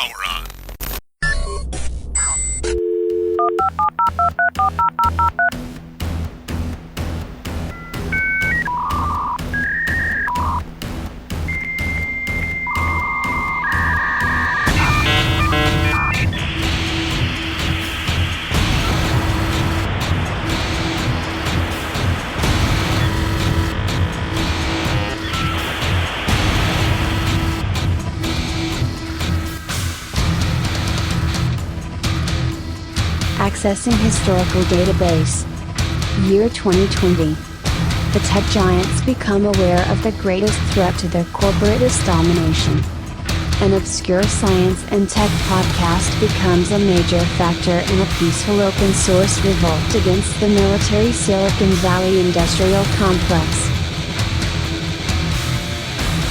power on. Accessing historical database. Year 2020. The tech giants become aware of the greatest threat to their corporatist domination. An obscure science and tech podcast becomes a major factor in a peaceful open source revolt against the military Silicon Valley industrial complex.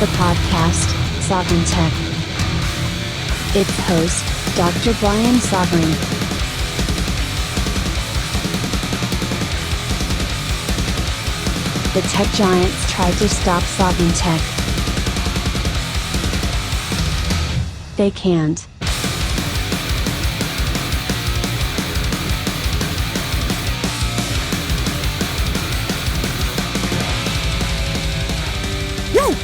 The podcast, Sovryn Tech. Its host, Dr. Brian Sovryn. The tech giants tried to stop Sovryn Tech. They can't. Woo!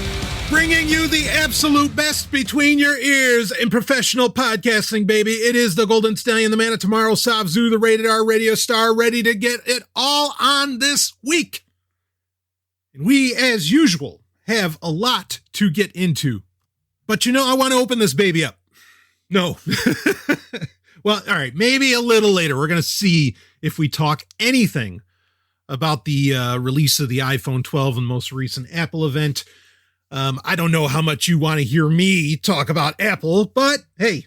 Bringing you the absolute best between your ears in professional podcasting, baby. It is the Golden Stallion, the man of tomorrow, Savzu, the rated R radio star, ready to get it all on this week. We, as usual, have a lot to get into. But I want to open this baby up. No. Well, all right, maybe a little later. We're going to see if we talk anything about the release of the iPhone 12 and most recent Apple event. I don't know how much you want to hear me talk about Apple, but hey,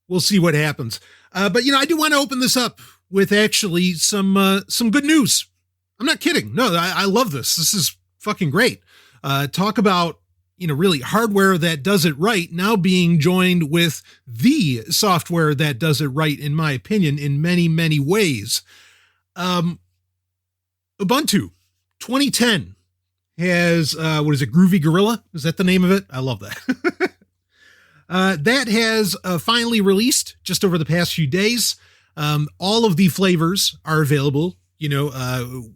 we'll see what happens. But I do want to open this up with actually some good news. I'm not kidding. No, I love this. This is fucking great. Talk about, really hardware that does it right now being joined with the software that does it right, in my opinion, in many, many ways. Ubuntu 2010 has, Groovy Gorilla? Is that the name of it? I love that. That has finally released just over the past few days. All of the flavors are available.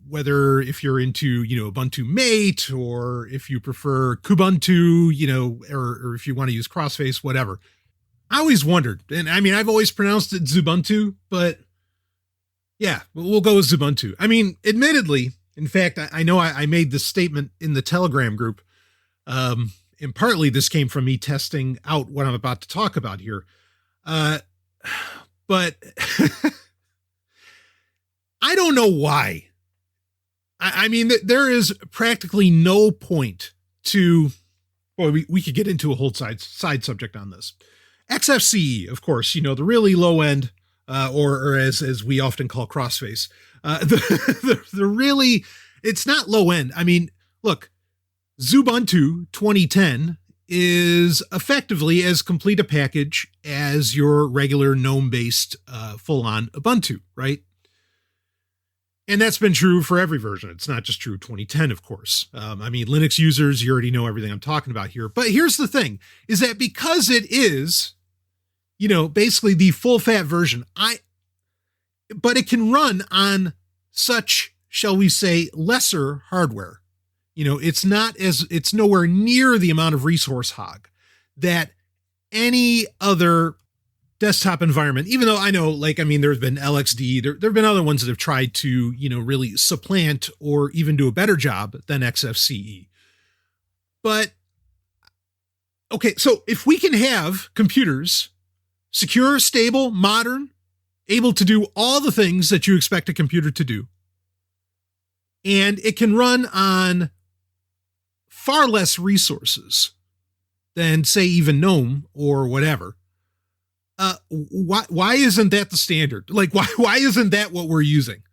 Whether if you're into, Ubuntu Mate, or if you prefer Kubuntu, or if you want to use Crossface, whatever. I always wondered, and I've always pronounced it Zubuntu, but yeah, we'll go with Zubuntu. Admittedly, in fact, I know I made this statement in the Telegram group, and partly this came from me testing out what I'm about to talk about here. But I don't know why. There is practically no point to, we could get into a whole side subject on this. XFCE, of course, the really low end, or as we often call Crossface, the really, it's not low end. Look, Zubuntu 2010 is effectively as complete a package as your regular GNOME-based full-on Ubuntu, right? And that's been true for every version. It's not just true 2010, of course. Linux users, you already know everything I'm talking about here. But here's the thing, is that because it is, basically the full fat version, but it can run on such, shall we say, lesser hardware. It's nowhere near the amount of resource hog that any other desktop environment, even though I know, there's been LXD, there have been other ones that have tried to, really supplant or even do a better job than XFCE. But, okay, so if we can have computers secure, stable, modern, able to do all the things that you expect a computer to do, and it can run on far less resources than, say, even GNOME or whatever, why isn't that the standard? Why isn't that what we're using?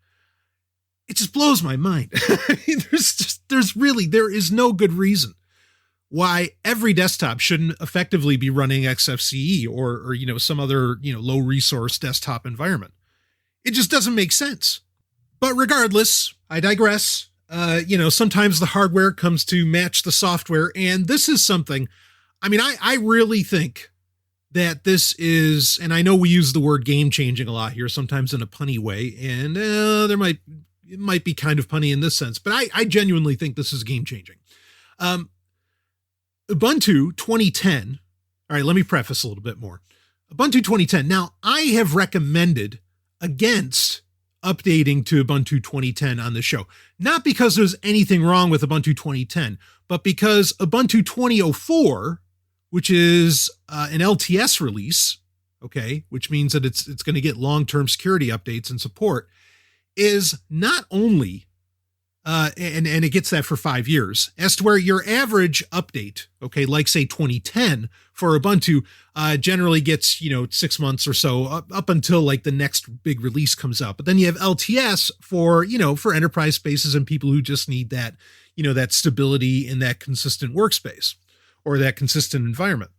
It just blows my mind. There is no good reason why every desktop shouldn't effectively be running XFCE or some other, low resource desktop environment. It just doesn't make sense. But regardless, I digress. Sometimes the hardware comes to match the software. And this is something, I really think that this is, and I know we use the word game changing a lot here, sometimes in a punny way, and it might be kind of punny in this sense, but I genuinely think this is game changing. Ubuntu 2010. All right, let me preface a little bit more. Ubuntu 2010. Now, I have recommended against updating to Ubuntu 2010 on the show, not because there's anything wrong with Ubuntu 2010, but because Ubuntu 2004, which is an LTS release, okay, which means that it's going to get long-term security updates and support, is not only, and it gets that for 5 years, as to where your average update, okay, like say 2010 for Ubuntu, generally gets, 6 months or so up until like the next big release comes out. But then you have LTS for, for enterprise spaces and people who just need that, that stability in that consistent workspace or that consistent environment.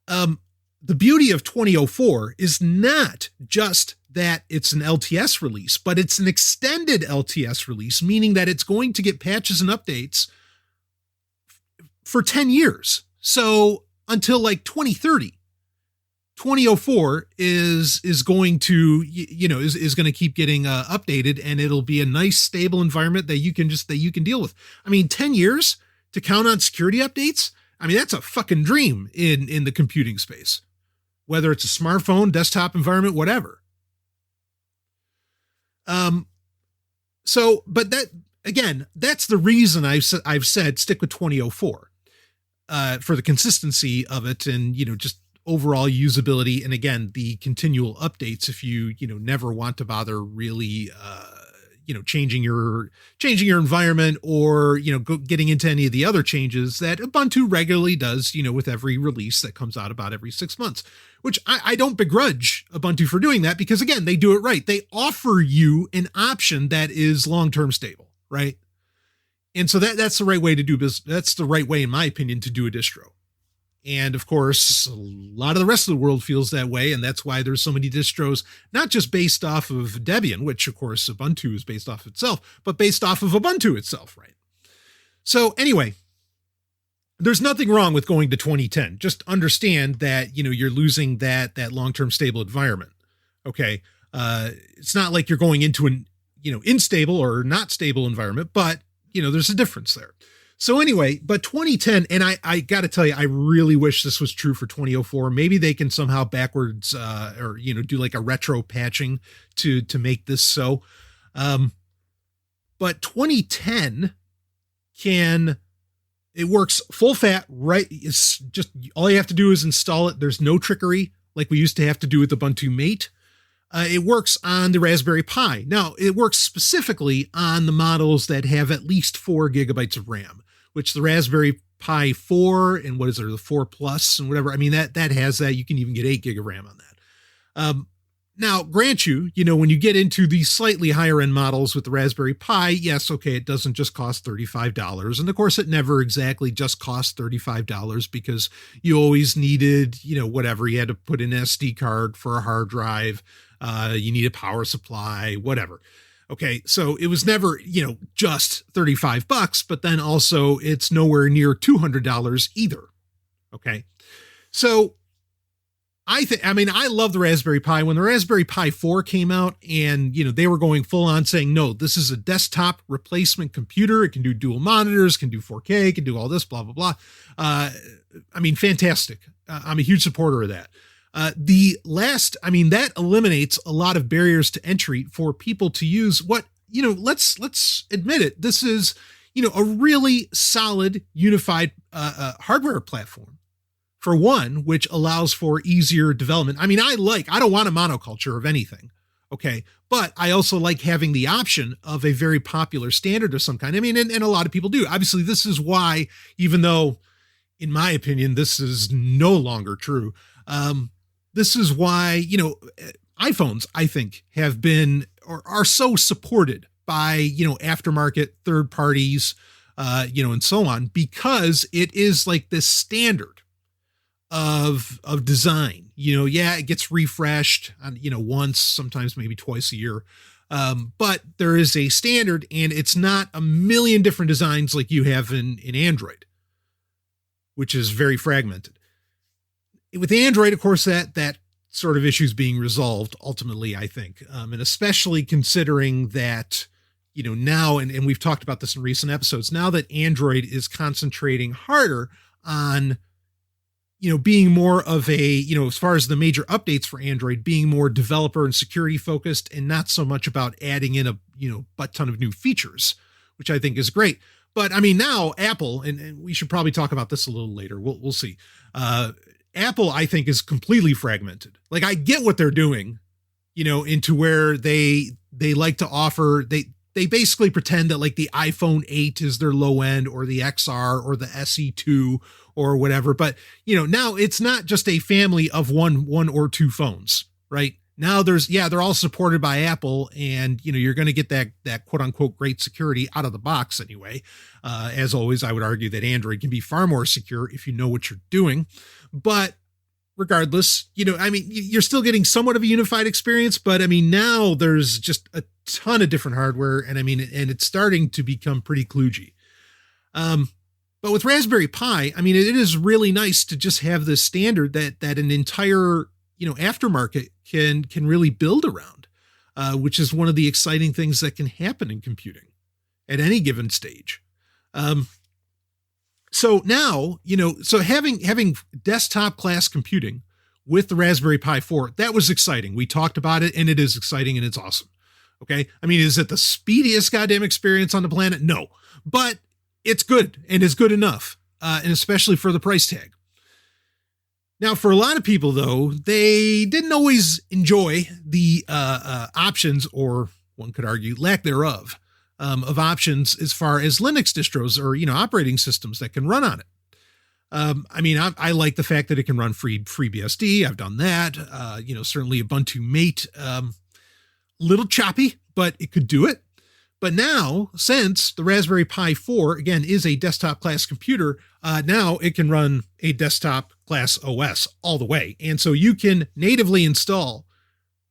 The beauty of 2004 is not just that it's an LTS release, but it's an extended LTS release, meaning that it's going to get patches and updates for 10 years. So until like 2030, 2004 is going to, is going to keep getting updated, and it'll be a nice stable environment that you can deal with. I mean, 10 years to count on security updates. I mean, that's a fucking dream in the computing space, whether it's a smartphone, desktop environment, whatever. But that, again, that's the reason I've said stick with 2004, for the consistency of it and, just overall usability. And again, the continual updates, if you, never want to bother really, changing your environment or, getting into any of the other changes that Ubuntu regularly does, with every release that comes out about every 6 months, which I don't begrudge Ubuntu for doing that, because again, they do it right. They offer you an option that is long-term stable, right? And so that's the right way to do business. That's the right way, in my opinion, to do a distro. And of course, a lot of the rest of the world feels that way. And that's why there's so many distros, not just based off of Debian, which of course Ubuntu is based off itself, but based off of Ubuntu itself, right? So anyway, there's nothing wrong with going to 2010. Just understand that, you're losing that long-term stable environment. Okay. It's not like you're going into an, unstable or not stable environment, but, there's a difference there. So anyway, but 2010, and I got to tell you, I really wish this was true for 2004. Maybe they can somehow backwards, or, do like a retro patching to make this so. But 2010 it works full fat, right? It's just, all you have to do is install it. There's no trickery like we used to have to do with Ubuntu Mate. It works on the Raspberry Pi. Now, it works specifically on the models that have at least 4 gigabytes of RAM, which the Raspberry Pi 4 and what is there, the 4 Plus and whatever. I mean, that has that. You can even get 8 gig of RAM on that. Now, grant you, when you get into the slightly higher end models with the Raspberry Pi, yes, okay, it doesn't just cost $35. And of course, it never exactly just cost $35 because you always needed, whatever. You had to put an SD card for a hard drive. You need a power supply, whatever. Okay. So it was never, just $35, but then also it's nowhere near $200 either. Okay. So I love the Raspberry Pi. When the Raspberry Pi 4 came out and, they were going full on saying, no, this is a desktop replacement computer. It can do dual monitors, can do 4K, can do all this, blah, blah, blah. Fantastic. I'm a huge supporter of that. That eliminates a lot of barriers to entry for people to use what, let's admit it. This is, a really solid unified, hardware platform for one, which allows for easier development. I don't want a monoculture of anything. Okay. But I also like having the option of a very popular standard of some kind. And a lot of people do. Obviously, this is why, even though in my opinion, this is no longer true. This is why, iPhones, I think, have been or are so supported by, aftermarket third parties, and so on, because it is like this standard of design. It gets refreshed, once, sometimes maybe twice a year. But there is a standard, and it's not a million different designs like you have in Android, which is very fragmented. with Android, of course, that sort of issue is being resolved ultimately, I think. And especially considering that, now, and we've talked about this in recent episodes, now that Android is concentrating harder on, being more of a, as far as the major updates for Android, being more developer and security focused and not so much about adding in a, butt ton of new features, which I think is great. But I mean, now Apple, and we should probably talk about this a little later. We'll see. Apple, I think, is completely fragmented. Like, I get what they're doing, into where they like to offer, they basically pretend that like the iPhone 8 is their low end, or the XR or the SE2 or whatever. But, now it's not just a family of one or two phones, right? Now they're all supported by Apple, and, you're going to get that quote unquote great security out of the box anyway. As always, I would argue that Android can be far more secure if you know what you're doing. But regardless, you're still getting somewhat of a unified experience, but I mean, now there's just a ton of different hardware, and and it's starting to become pretty kludgy. But with Raspberry Pi, it is really nice to just have this standard that an entire, aftermarket can really build around, which is one of the exciting things that can happen in computing at any given stage. So now, so having desktop class computing with the Raspberry Pi 4, that was exciting. We talked about it, and it is exciting, and it's awesome. Okay. Is it the speediest goddamn experience on the planet? No, but it's good, and it's good enough. And especially for the price tag. Now, for a lot of people though, they didn't always enjoy the, options, or one could argue lack thereof, of options as far as Linux distros or, operating systems that can run on it. I like the fact that it can run free BSD. I've done that. Certainly Ubuntu Mate, little choppy, but it could do it. But now, since the Raspberry Pi 4, again, is a desktop class computer, now it can run a desktop class OS all the way. And so you can natively install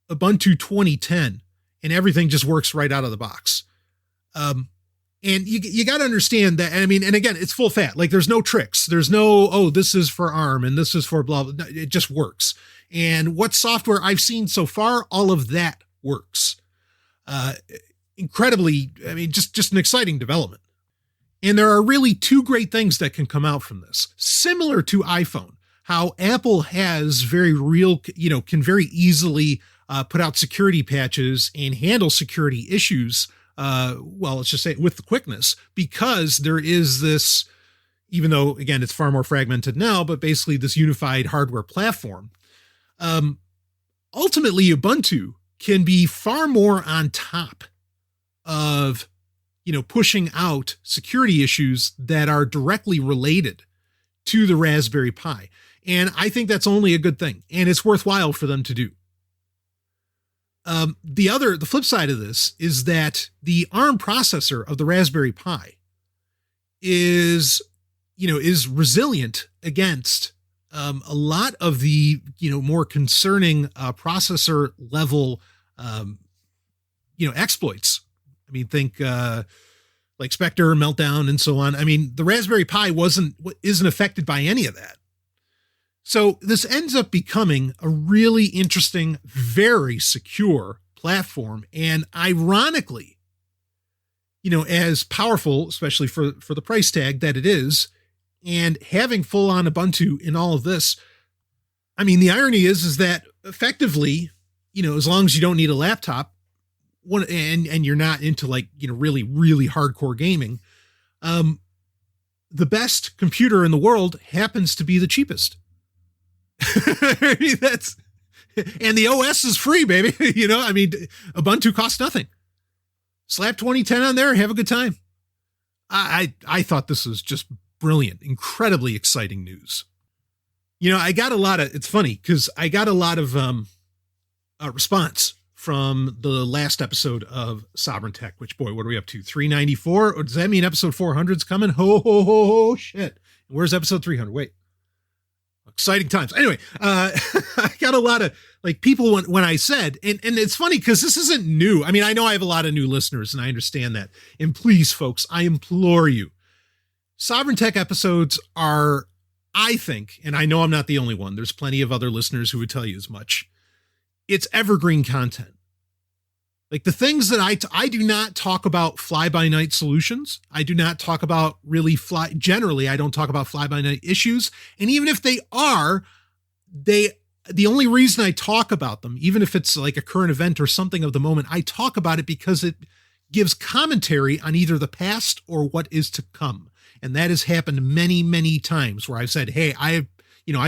Ubuntu 2010, and everything just works right out of the box. And you got to understand that, and again, it's full fat. Like, there's no tricks. There's no, this is for ARM and this is for blah, blah. It just works. And what software I've seen so far, all of that works. Incredibly, just an exciting development. And there are really two great things that can come out from this. Similar to iPhone, how Apple has can very easily put out security patches and handle security issues, let's just say with the quickness, because there is this, even though, again, it's far more fragmented now, but basically this unified hardware platform. Ultimately, Ubuntu can be far more on top of, pushing out security issues that are directly related to the Raspberry Pi. And I think that's only a good thing, and it's worthwhile for them to do. The flip side of this is that the ARM processor of the Raspberry Pi is resilient against a lot of the, more concerning processor level, exploits. Think like Spectre, Meltdown, and so on. The Raspberry Pi isn't affected by any of that. So this ends up becoming a really interesting, very secure platform. And ironically, as powerful, especially for the price tag that it is, and having full on Ubuntu in all of this, the irony is that effectively, as long as you don't need a laptop, and you're not into really, really hardcore gaming, the best computer in the world happens to be the cheapest. That's, and the OS is free, baby. Ubuntu costs nothing. Slap 2010 on there, have a good time. I thought this was just brilliant, incredibly exciting news. I got it's funny because I got a lot of response from the last episode of Sovryn Tech, which, boy, what are we up to? 394? Or does that mean episode 400's coming? Ho, shit. Where's episode 300? Wait. Exciting times. Anyway, I got a lot of people when I said, and it's funny because this isn't new. I know I have a lot of new listeners, and I understand that. And please, folks, I implore you, Sovryn Tech episodes are I think, and I know I'm not the only one, there's plenty of other listeners who would tell you as much. It's evergreen content. Like the things that I do not talk about fly-by-night solutions. I do not talk about generally, I don't talk about fly-by-night issues. And even if they are, the only reason I talk about them, even if it's like a current event or something of the moment, I talk about it because it gives commentary on either the past or what is to come. And that has happened many, many times where I've said, hey, I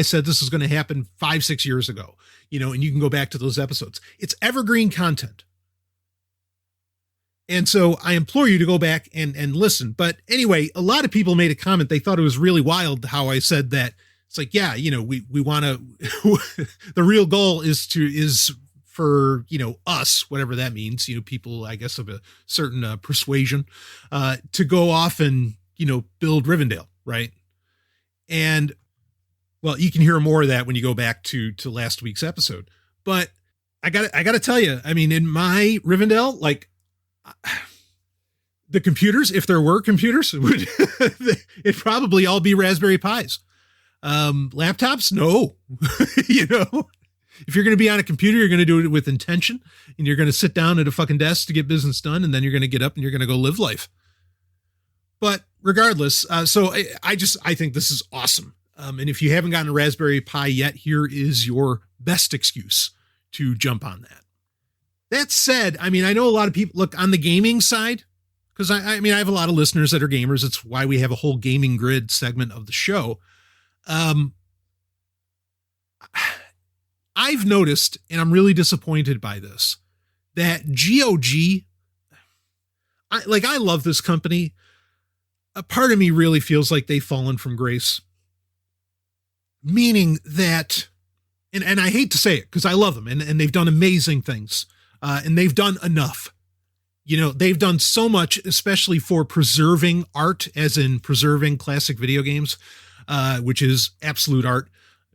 said this is going to happen 5-6 years ago, and you can go back to those episodes. It's evergreen content. And so I implore you to go back and listen. But anyway, a lot of people made a comment. They thought it was really wild how I said that. It's like, yeah, we want to, the real goal is for, us, whatever that means, people, I guess, of a certain persuasion, to go off and, build Rivendell. Right. And well, you can hear more of that when you go back to last week's episode, but I gotta tell you, I mean, in my Rivendell, like, the computers, if there were computers, it'd probably all be Raspberry Pis. Laptops, no. If you're going to be on a computer, you're going to do it with intention, and you're going to sit down at a fucking desk to get business done, and then you're going to get up and you're going to go live life. But regardless, so I think this is awesome. And if you haven't gotten a Raspberry Pi yet, here is your best excuse to jump on that. That said, I mean, I know a lot of people look on the gaming side, because I have a lot of listeners that are gamers. It's why we have a whole gaming grid segment of the show. I've noticed, and I'm really disappointed by this, that GOG, I love this company. A part of me really feels like they've fallen from grace. Meaning that, and I hate to say it because I love them and they've done amazing things. And they've done enough. They've done so much, especially for preserving art, as in preserving classic video games, which is absolute art.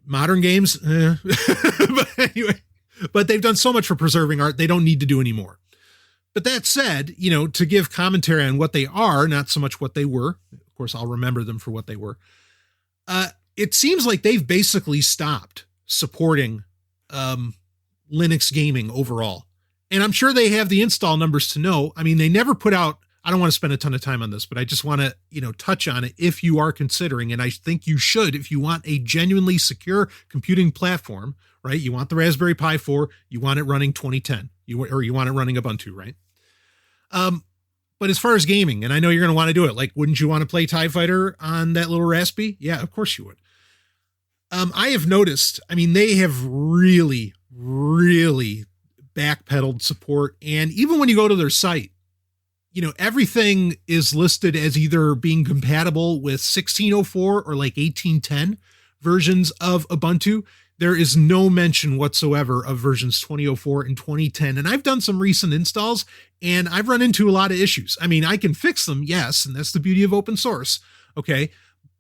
Modern games, but anyway, but they've done so much for preserving art. They don't need to do any more. But that said, to give commentary on what they are, not so much what they were. Of course, I'll remember them for what they were. It seems like they've basically stopped supporting Linux gaming overall. And I'm sure they have the install numbers to know. I mean, they never put out, I don't want to spend a ton of time on this, but I just want to, touch on it if you are considering, and I think you should, if you want a genuinely secure computing platform, right? You want the Raspberry Pi 4, you want it running 2010, you want it running Ubuntu, right? But as far as gaming, and I know you're going to want to do it, like, wouldn't you want to play TIE Fighter on that little Raspy? Yeah, of course you would. I have noticed, I mean, they have really, really backpedaled support. And even when you go to their site, everything is listed as either being compatible with 1604 or like 1810 versions of Ubuntu. There is no mention whatsoever of versions 2004 and 2010. And I've done some recent installs and I've run into a lot of issues. I mean, I can fix them. Yes. And that's the beauty of open source. Okay.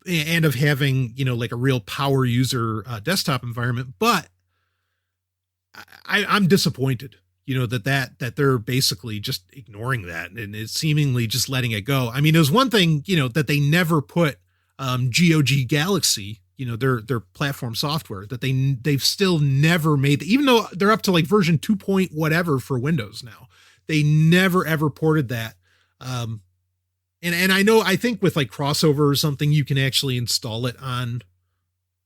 And of having, like a real power user desktop environment, but I'm disappointed, that they're basically just ignoring that and it's seemingly just letting it go. I mean, there's one thing, that they never put GOG Galaxy, their platform software, that they've still never made, even though they're up to like version 2 point whatever for Windows now, they never ever ported that. And I think with like crossover or something, you can actually install it on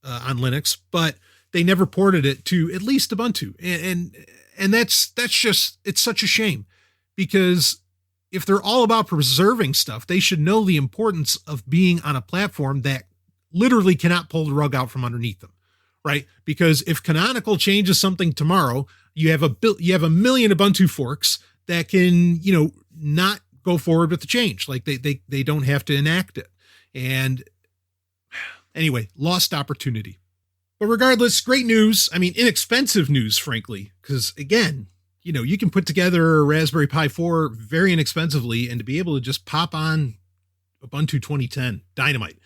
Linux, but they never ported it to at least Ubuntu. And that's just, it's such a shame, because if they're all about preserving stuff, they should know the importance of being on a platform that literally cannot pull the rug out from underneath them, right? Because if Canonical changes something tomorrow, you have a million Ubuntu forks that can, not go forward with the change. Like they don't have to enact it. And anyway, lost opportunity. But regardless, great news. I mean, inexpensive news, frankly, because again, you can put together a Raspberry Pi 4 very inexpensively, and to be able to just pop on Ubuntu 2010, dynamite.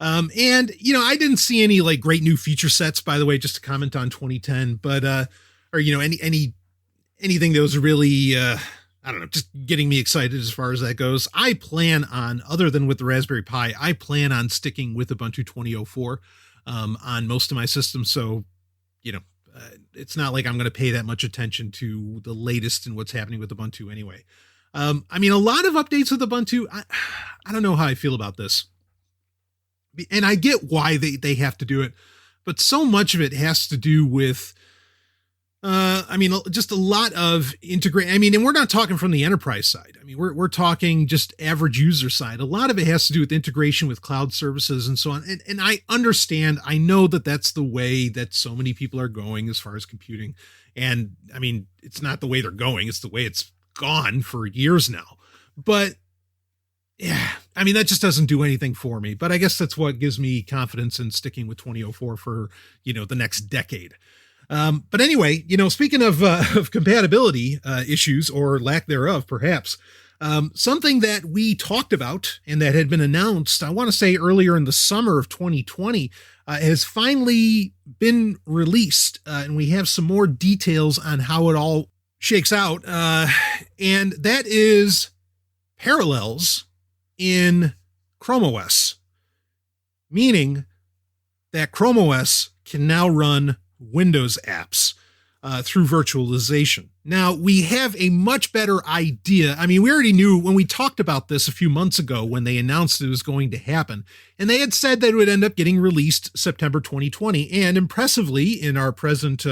And I didn't see any like great new feature sets, by the way, just to comment on 2010, but anything that was really I don't know, just getting me excited as far as that goes. I plan on, other than with the Raspberry Pi, I plan on sticking with Ubuntu 2004. on most of my systems. So, it's not like I'm going to pay that much attention to the latest and what's happening with Ubuntu anyway. A lot of updates with Ubuntu, I don't know how I feel about this. And I get why they have to do it, but so much of it has to do with, just a lot of integrate. And we're not talking from the enterprise side. We're talking just average user side. A lot of it has to do with integration with cloud services and so on. And I understand, I know that that's the way that so many people are going as far as computing. And it's not the way they're going. It's the way it's gone for years now. But yeah, that just doesn't do anything for me. But I guess that's what gives me confidence in sticking with 2004 for, the next decade. But anyway, speaking of compatibility issues or lack thereof, perhaps, something that we talked about and that had been announced, I want to say earlier in the summer of 2020, has finally been released. And we have some more details on how it all shakes out. And that is parallels in Chrome OS, meaning that Chrome OS can now run Windows apps through virtualization. Now, we have a much better idea. We already knew when we talked about this a few months ago when they announced it was going to happen, and they had said that it would end up getting released September 2020. And impressively, in our present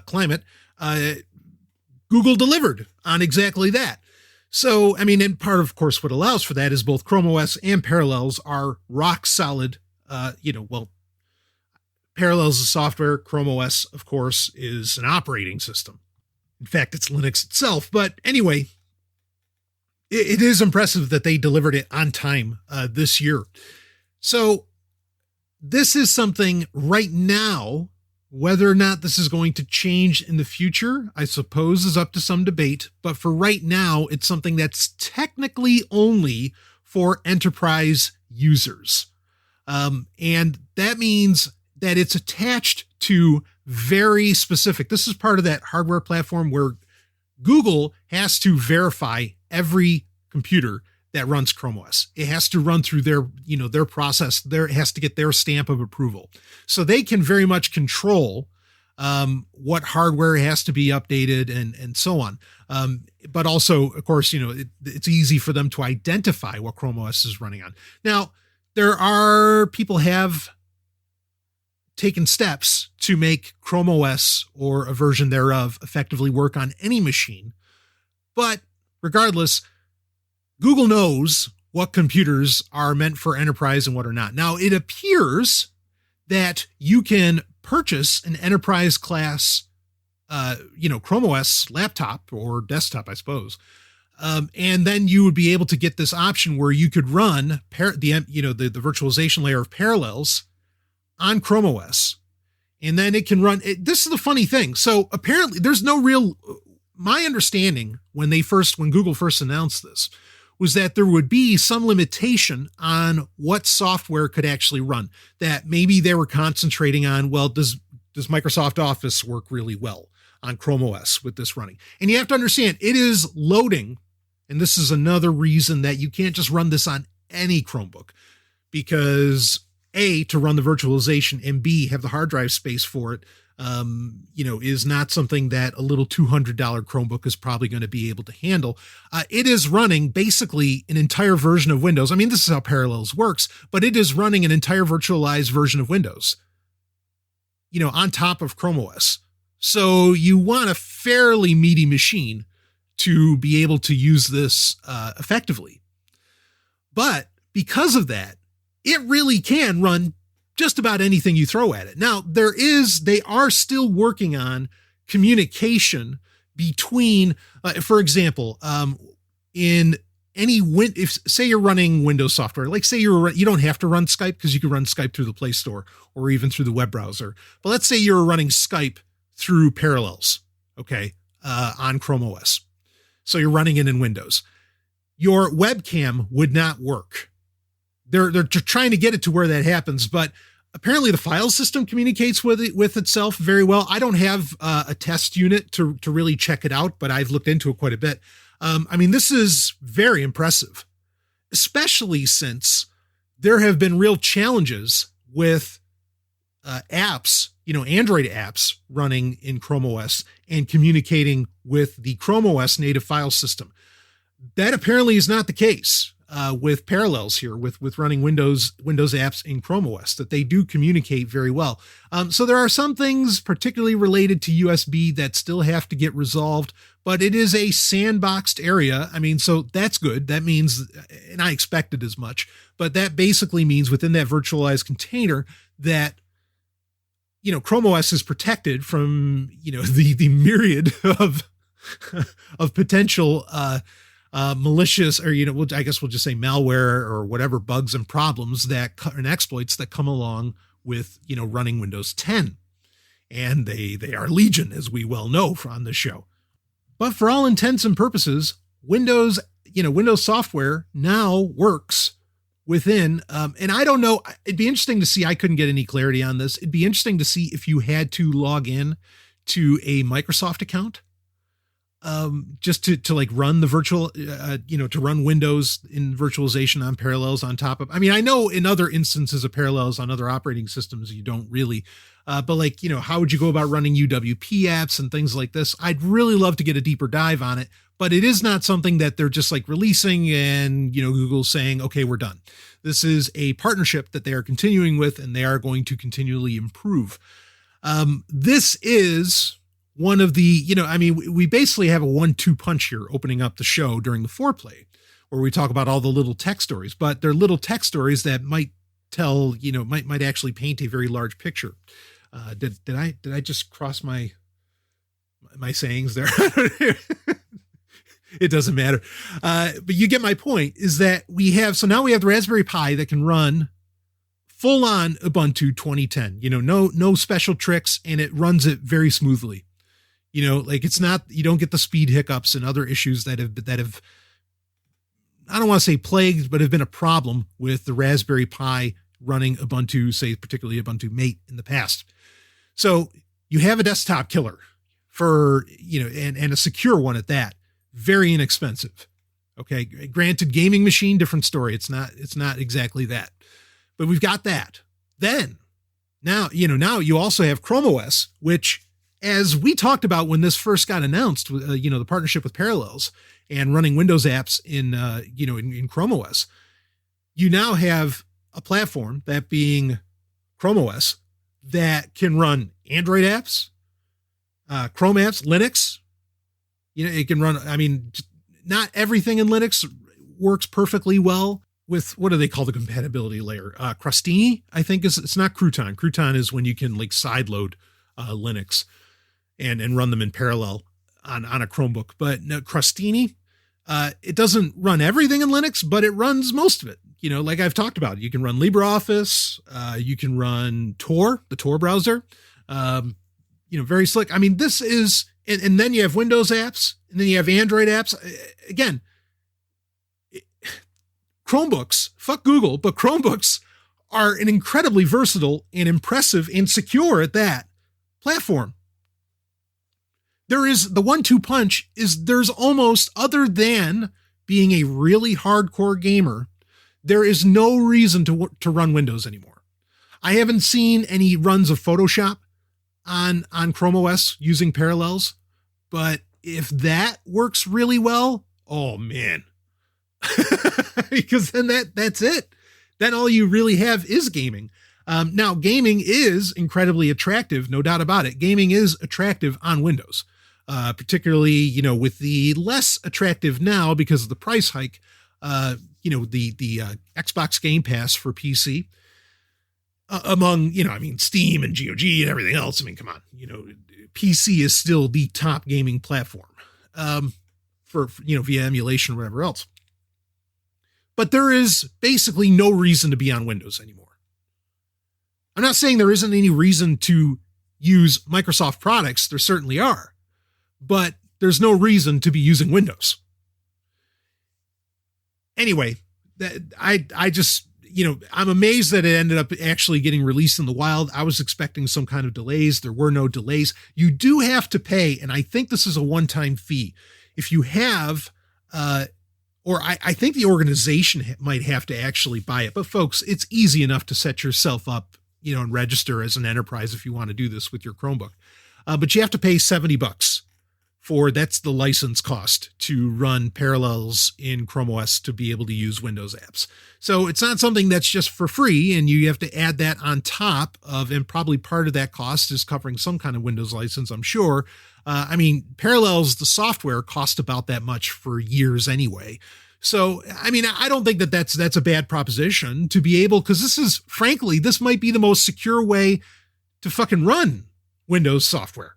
climate, Google delivered on exactly that. So, and part of course, what allows for that is both Chrome OS and Parallels are rock solid, Parallels is software. Chrome OS, of course, is an operating system. In fact, it's Linux itself. But anyway, it is impressive that they delivered it on time this year. So this is something right now, whether or not this is going to change in the future, I suppose is up to some debate. But for right now, it's something that's technically only for enterprise users. And that means that it's attached to very specific. This is part of that hardware platform where Google has to verify every computer that runs Chrome OS. It has to run through their process. It has to get their stamp of approval. So they can very much control what hardware has to be updated and so on. But also, of course, it's easy for them to identify what Chrome OS is running on. Now, people have taken steps to make Chrome OS or a version thereof effectively work on any machine. But regardless, Google knows what computers are meant for enterprise and what are not. Now, it appears that you can purchase an enterprise class, Chrome OS laptop or desktop, I suppose. And then you would be able to get this option where you could run the virtualization layer of Parallels on Chrome OS, and then it can run. This is the funny thing. So apparently there's no real, my understanding when Google first announced this was that there would be some limitation on what software could actually run, that maybe they were concentrating on, well, does Microsoft Office work really well on Chrome OS with this running? And you have to understand it is loading. And this is another reason that you can't just run this on any Chromebook, because A, to run the virtualization, and B, have the hard drive space for it, is not something that a little $200 Chromebook is probably going to be able to handle. It is running basically an entire version of Windows. This is how Parallels works, but it is running an entire virtualized version of Windows, on top of Chrome OS. So you want a fairly meaty machine to be able to use this effectively. But because of that, it really can run just about anything you throw at it. Now, they are still working on communication between, for example, in if say you're running Windows software, like say you don't have to run Skype because you can run Skype through the Play Store or even through the web browser. But let's say you're running Skype through Parallels, okay, on Chrome OS. So you're running it in Windows. Your webcam would not work. They're trying to get it to where that happens, but apparently the file system communicates with itself very well. I don't have a test unit to really check it out, but I've looked into it quite a bit. This is very impressive, especially since there have been real challenges with apps, Android apps running in Chrome OS and communicating with the Chrome OS native file system. That apparently is not the case with Parallels here, with running Windows apps in Chrome OS, that they do communicate very well. So there are some things particularly related to USB that still have to get resolved, but it is a sandboxed area. I mean, so that's good. That means, and I expected as much, but that basically means within that virtualized container that, Chrome OS is protected from, the myriad of potential, malicious, or, I guess we'll just say malware or whatever bugs and problems and exploits that come along with, running Windows 10. And they are legion, as we well know on this show. But for all intents and purposes, Windows software now works within, and I don't know, it'd be interesting to see, I couldn't get any clarity on this. It'd be interesting to see if you had to log in to a Microsoft account, just to like run the virtual, to run Windows in virtualization on Parallels on top of, I know in other instances of Parallels on other operating systems, you don't really, but like, how would you go about running UWP apps and things like this? I'd really love to get a deeper dive on it, but it is not something that they're just like releasing and, Google's saying, okay, we're done. This is a partnership that they are continuing with, and they are going to continually improve. This is one of the, we basically have a 1-2 punch here opening up the show during the Foreplay, where we talk about all the little tech stories, but they're little tech stories that might tell, might actually paint a very large picture. Did I just cross my sayings there? It doesn't matter. But you get my point, is that now we have the Raspberry Pi that can run full on Ubuntu 2010, no special tricks, and it runs it very smoothly. Like it's not, you don't get the speed hiccups and other issues that have, I don't want to say plagued, but have been a problem with the Raspberry Pi running Ubuntu, say particularly Ubuntu Mate in the past. So you have a desktop killer for, and a secure one at that. Very inexpensive. Okay. Granted, gaming machine, different story. It's not exactly that, but we've got that. Then now you also have Chrome OS, which, as we talked about when this first got announced, the partnership with Parallels and running Windows apps in Chrome OS, you now have a platform, that being Chrome OS, that can run Android apps, Chrome apps, Linux. It can run, not everything in Linux works perfectly well with, what do they call the compatibility layer? Crostini, I think it's not Crouton. Crouton is when you can like sideload Linux and run them in parallel on a Chromebook. But no, Crostini, it doesn't run everything in Linux, but it runs most of it. Like I've talked about, you can run LibreOffice, you can run Tor, the Tor browser, very slick. This is, and then you have Windows apps, and then you have Android apps. Again, Chromebooks, fuck Google, but Chromebooks are an incredibly versatile and impressive and secure at that platform. There is the 1-2 punch is there's almost, other than being a really hardcore gamer, there is no reason to run Windows anymore. I haven't seen any runs of Photoshop on Chrome OS using Parallels, but if that works really well, oh man, because then that's it. Then all you really have is gaming. Now gaming is incredibly attractive, no doubt about it. Gaming is attractive on Windows, particularly, with the less attractive now because of the price hike, the Xbox Game Pass for PC, among, Steam and GOG and everything else. Come on, PC is still the top gaming platform, for via emulation or whatever else. But there is basically no reason to be on Windows anymore. I'm not saying there isn't any reason to use Microsoft products. There certainly are, but there's no reason to be using Windows. Anyway, I just, I'm amazed that it ended up actually getting released in the wild. I was expecting some kind of delays. There were no delays. You do have to pay, and I think this is a one-time fee. If you have, or I think the organization might have to actually buy it. But folks, it's easy enough to set yourself up and register as an enterprise if you want to do this with your Chromebook. But you have to pay $70 that's the license cost to run Parallels in Chrome OS to be able to use Windows apps. So it's not something that's just for free, and you have to add that on top of, and probably part of that cost is covering some kind of Windows license, I'm sure. Parallels, the software, cost about that much for years anyway. So, I don't think that's a bad proposition to be able, because this might be the most secure way to fucking run Windows software.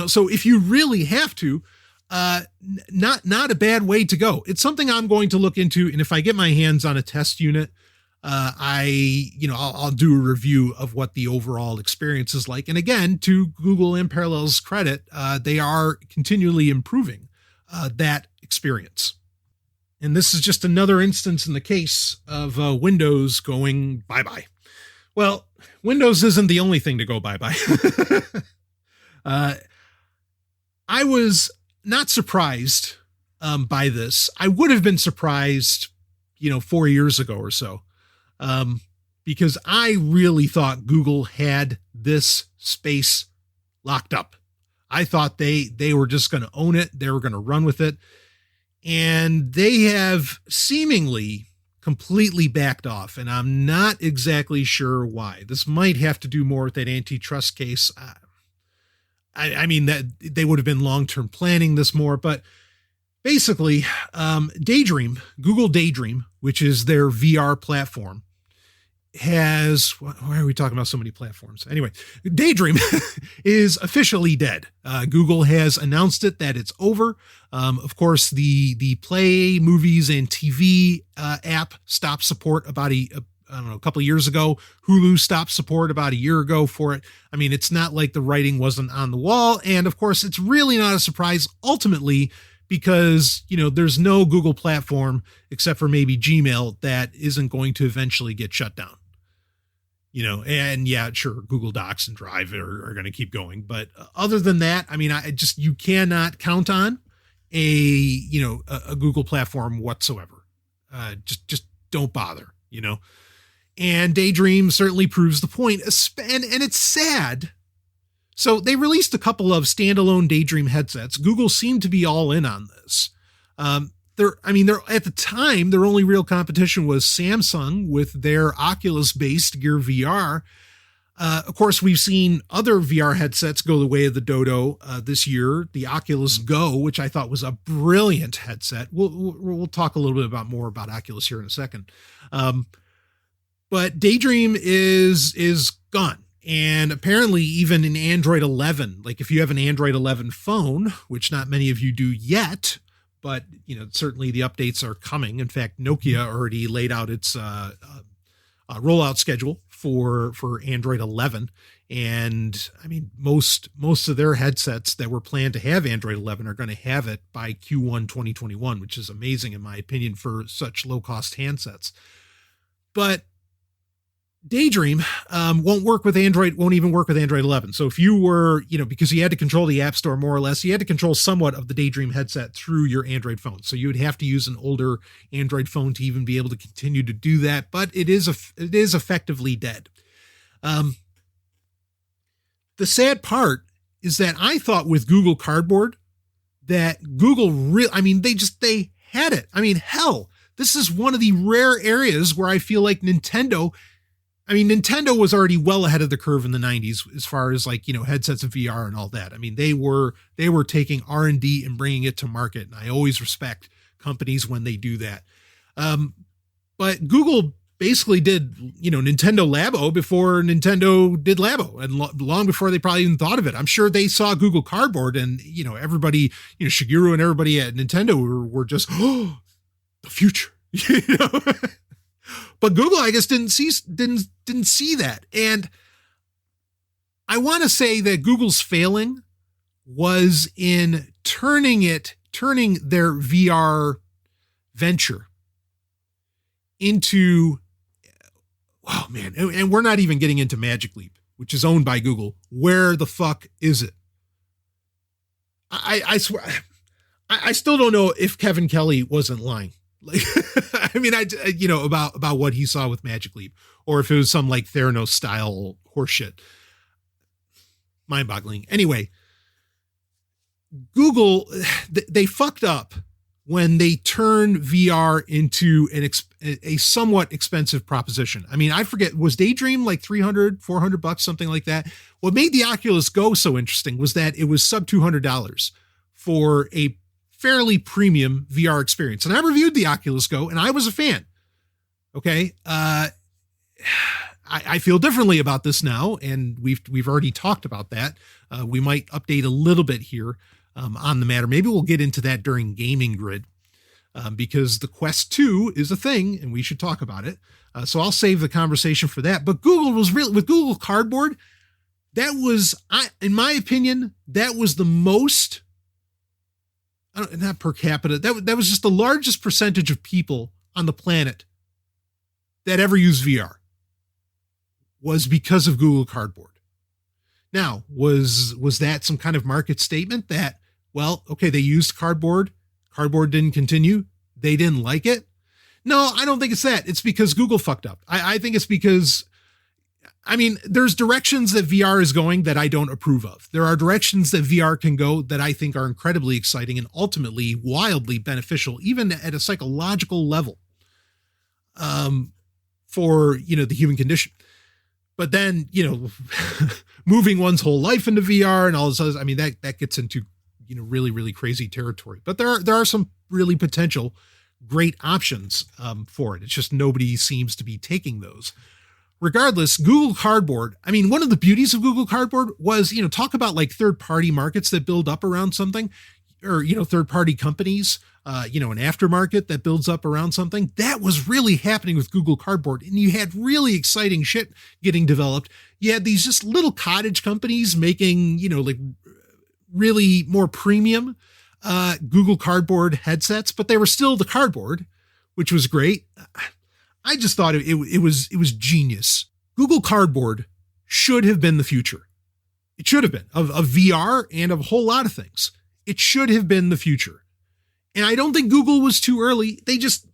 So if you really have to, not a bad way to go. It's something I'm going to look into. And if I get my hands on a test unit, I'll do a review of what the overall experience is like. And again, to Google and Parallels' credit, they are continually improving that experience. And this is just another instance in the case of Windows going bye-bye. Well, Windows isn't the only thing to go bye-bye. I was not surprised by this. I would have been surprised, 4 years ago or so, because I really thought Google had this space locked up. I thought they were just going to own it. They were going to run with it. And they have seemingly completely backed off. And I'm not exactly sure why. This might have to do more with that antitrust case. That they would have been long-term planning this more, but basically, Daydream, Google Daydream, which is their VR platform, why are we talking about so many platforms? Anyway, Daydream is officially dead. Google has announced that it's over. Of course, the Play Movies and TV app stopped support about a couple of years ago. Hulu stopped support about a year ago for it. It's not like the writing wasn't on the wall. And of course, it's really not a surprise ultimately because, there's no Google platform except for maybe Gmail that isn't going to eventually get shut down. And yeah, sure, Google Docs and Drive are going to keep going. But other than that, you cannot count on a Google platform whatsoever. Just don't bother, And Daydream certainly proves the point. And it's sad. So they released a couple of standalone Daydream headsets. Google seemed to be all in on this. They're at the time, their only real competition was Samsung with their Oculus-based Gear VR. Of course, we've seen other VR headsets go the way of the dodo this year. The Oculus Go, which I thought was a brilliant headset. We'll talk a little bit more about Oculus here in a second. But Daydream is gone. And apparently even in Android 11, like if you have an Android 11 phone, which not many of you do yet, but certainly the updates are coming. In fact, Nokia already laid out its rollout schedule for Android 11. And most of their headsets that were planned to have Android 11 are going to have it by Q1 2021, which is amazing in my opinion for such low cost handsets. But Daydream won't even work with Android 11. So if you were, because you had to control the App Store more or less, you had to control somewhat of the Daydream headset through your Android phone. So you would have to use an older Android phone to even be able to continue to do that. But it is effectively dead. The sad part is that I thought with Google Cardboard that Google they had it. Hell, this is one of the rare areas where I feel like Nintendo was already well ahead of the curve in the 90s as far as headsets and VR and all that. They were taking R&D and bringing it to market. And I always respect companies when they do that. But Google basically did, Nintendo Labo before Nintendo did Labo and long before they probably even thought of it. I'm sure they saw Google Cardboard and, everybody, Shigeru and everybody at Nintendo were just, the future, But Google, I guess, didn't see that. And I want to say that Google's failing was in turning their VR venture into, oh man, and we're not even getting into Magic Leap, which is owned by Google. Where the fuck is it? I swear, I still don't know if Kevin Kelly wasn't lying. About what he saw with Magic Leap, or if it was some like Theranos style horseshit. Mind-boggling. Anyway, Google, they fucked up when they turned VR into a somewhat expensive proposition. I mean, I forget, was Daydream like $300-$400, something like that? What made the Oculus Go so interesting was that it was sub $200 for a fairly premium VR experience. And I reviewed the Oculus Go and I was a fan. Okay. I feel differently about this now, and we've already talked about that. We might update a little bit here on the matter. Maybe we'll get into that during Gaming Grid, because the Quest 2 is a thing and we should talk about it. So I'll save the conversation for that. But Google was really, with Google Cardboard, that was, in my opinion, that was the most, not per capita, that was just the largest percentage of people on the planet that ever used VR was because of Google Cardboard. Now, was that some kind of market statement that, well, okay, they used Cardboard didn't continue, they didn't like it? No, I don't think it's that. It's because Google fucked up. I think it's because, I mean, there's directions that VR is going that I don't approve of. There are directions that VR can go that I think are incredibly exciting and ultimately wildly beneficial, even at a psychological level, for, the human condition. But then, moving one's whole life into VR and all this other, I mean, that gets into, really, really crazy territory. But there are some really potential great options for it. It's just nobody seems to be taking those. Regardless, Google Cardboard, I mean, one of the beauties of Google Cardboard was, talk about like third-party markets that build up around something, or, third-party companies, an aftermarket that builds up around something. That was really happening with Google Cardboard. And you had really exciting shit getting developed. You had these just little cottage companies making, like really more premium Google Cardboard headsets, but they were still the cardboard, which was great. I just thought it was genius. Google Cardboard should have been the future. It should have been of VR and of a whole lot of things. It should have been the future. And I don't think Google was too early. They just,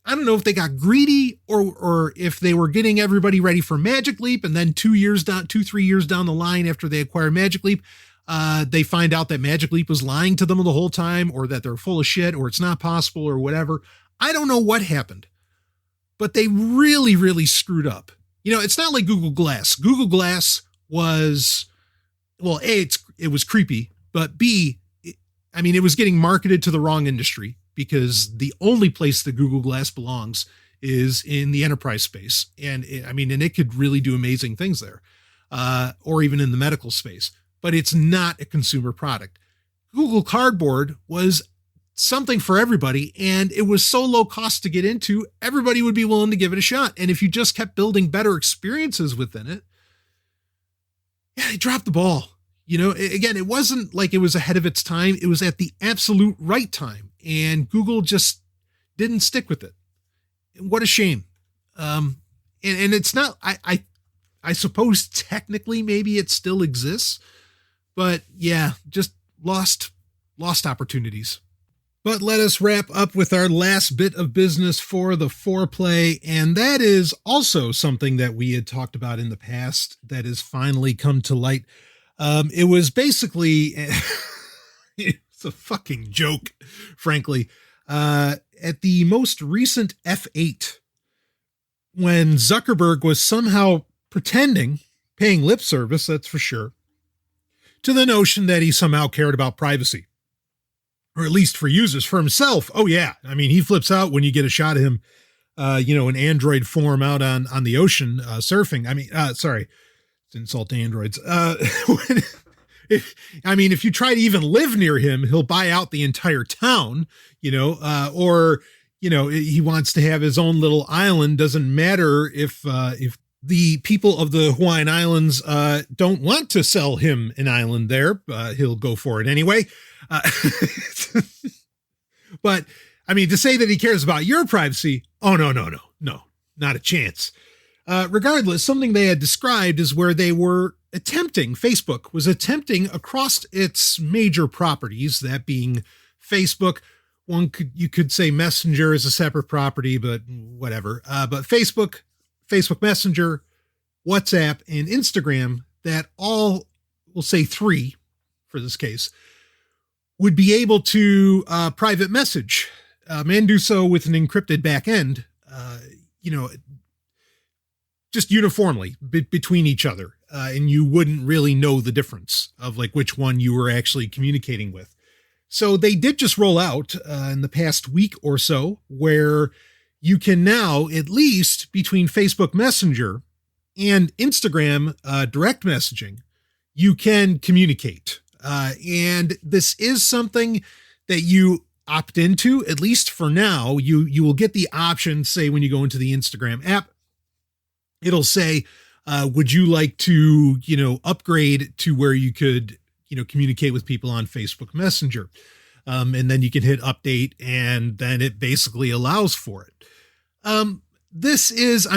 I don't know if they got greedy or if they were getting everybody ready for Magic Leap. And then 3 years down the line after they acquire Magic Leap, they find out that Magic Leap was lying to them the whole time, or that they're full of shit, or it's not possible, or whatever. I don't know what happened, but they really, really screwed up. It's not like Google Glass. Google Glass was, well, A, it was creepy, but B, it was getting marketed to the wrong industry, because the only place that Google Glass belongs is in the enterprise space. And it could really do amazing things there, or even in the medical space, but it's not a consumer product. Google Cardboard was something for everybody, and it was so low cost to get into, everybody would be willing to give it a shot. And if you just kept building better experiences within it, they dropped the ball. Again, it wasn't like it was ahead of its time. It was at the absolute right time, and Google just didn't stick with it. What a shame. And it's not, I suppose technically maybe it still exists, but yeah, just lost opportunities. But let us wrap up with our last bit of business for the Foreplay, and that is also something that we had talked about in the past that has finally come to light. It was basically, it's a fucking joke, frankly. At the most recent F8, when Zuckerberg was somehow paying lip service, that's for sure, to the notion that he somehow cared about privacy, or at least for users, for himself. Oh yeah. He flips out when you get a shot of him, in Android form out on the ocean, surfing. Sorry. Insult androids. If you try to even live near him, he'll buy out the entire town, or he wants to have his own little island. Doesn't matter if the people of the Hawaiian Islands don't want to sell him an island there. He'll go for it anyway. But to say that he cares about your privacy, oh no, not a chance. Regardless, something they had described is where they were Facebook was attempting across its major properties, that being Facebook. You could say Messenger is a separate property, but whatever. But Facebook Facebook Messenger, WhatsApp, and Instagram that all, we'll say 3 for this case, would be able to private message and do so with an encrypted back end, just uniformly between each other. And you wouldn't really know the difference of like which one you were actually communicating with. So they did just roll out in the past week or so where you can now, at least between Facebook Messenger and Instagram direct messaging, you can communicate. And this is something that you opt into, at least for now. You will get the option, say, when you go into the Instagram app, it'll say, would you like to, upgrade to where you could, communicate with people on Facebook Messenger? And then you can hit update, and then it basically allows for it. This is,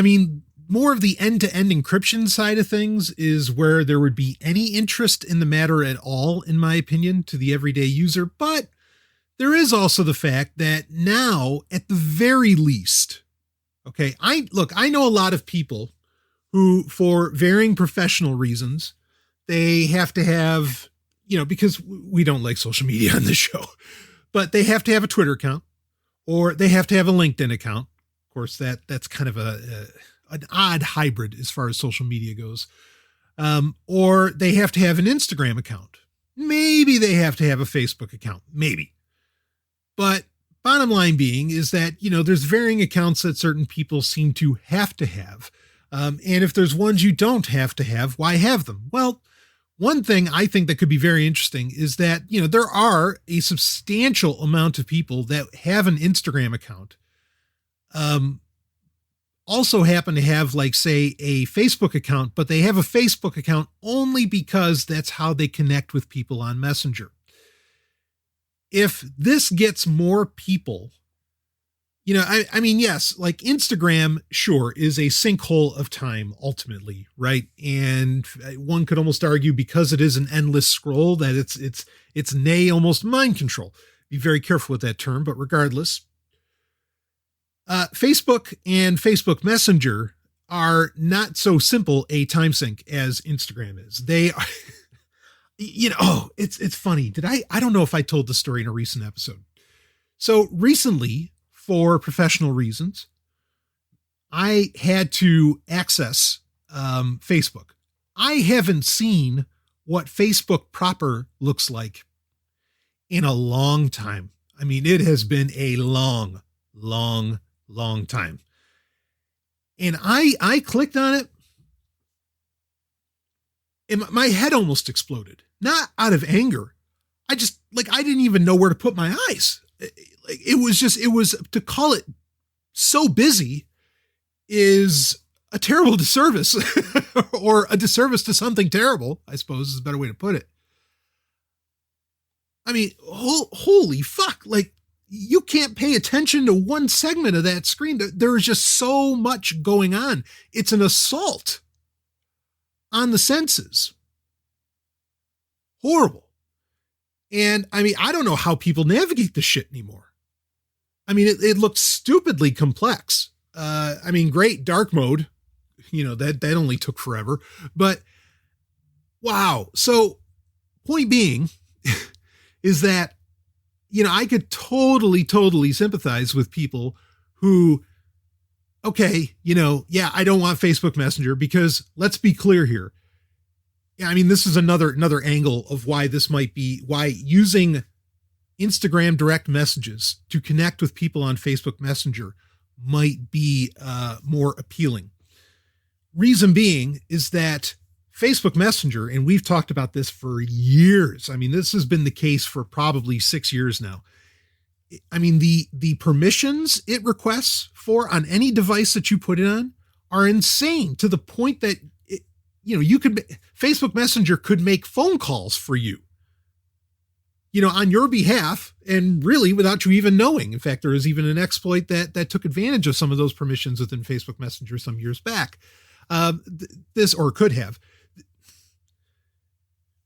more of the end-to-end encryption side of things is where there would be any interest in the matter at all, in my opinion, to the everyday user. But there is also the fact that now, at the very least, okay, I know a lot of people who, for varying professional reasons, they have to have, because we don't like social media on this show, but they have to have a Twitter account or they have to have a LinkedIn account. Of course, that's kind of an odd hybrid as far as social media goes. Or they have to have an Instagram account. Maybe they have to have a Facebook account, maybe. But bottom line being is that, there's varying accounts that certain people seem to have to have. And if there's ones you don't have to have, why have them? Well, one thing I think that could be very interesting is that, there are a substantial amount of people that have an Instagram account, also happen to have, like, say, a Facebook account, but they have a Facebook account only because that's how they connect with people on Messenger. If this gets more people, yes, like Instagram, sure, is a sinkhole of time ultimately, right? And one could almost argue because it is an endless scroll that it's nay almost mind control. Be very careful with that term, but regardless, Facebook and Facebook Messenger are not so simple a time sink as Instagram is. They are, it's funny. I don't know if I told the story in a recent episode. So recently, for professional reasons, I had to access Facebook. I haven't seen what Facebook proper looks like in a long time. It has been a long time. And I clicked on it and my head almost exploded. Not out of anger. I didn't even know where to put my eyes. It was to call it so busy is a terrible disservice or a disservice to something terrible, I suppose is a better way to put it. Holy fuck. Like, you can't pay attention to one segment of that screen. There is just so much going on. It's an assault on the senses. Horrible. And I don't know how people navigate this shit anymore. It looked stupidly complex. Great dark mode, that only took forever, but wow. So point being is that, I could totally sympathize with people who, okay, I don't want Facebook Messenger because let's be clear here. This is another angle of why this might be, why using Instagram direct messages to connect with people on Facebook Messenger might be more appealing. Reason being is that Facebook Messenger, and we've talked about this for years. This has been the case for probably 6 years now. The permissions it requests for on any device that you put it on are insane, to the point that Facebook Messenger could make phone calls for you, on your behalf, and really without you even knowing. In fact, there was even an exploit that took advantage of some of those permissions within Facebook Messenger some years back. Or could have.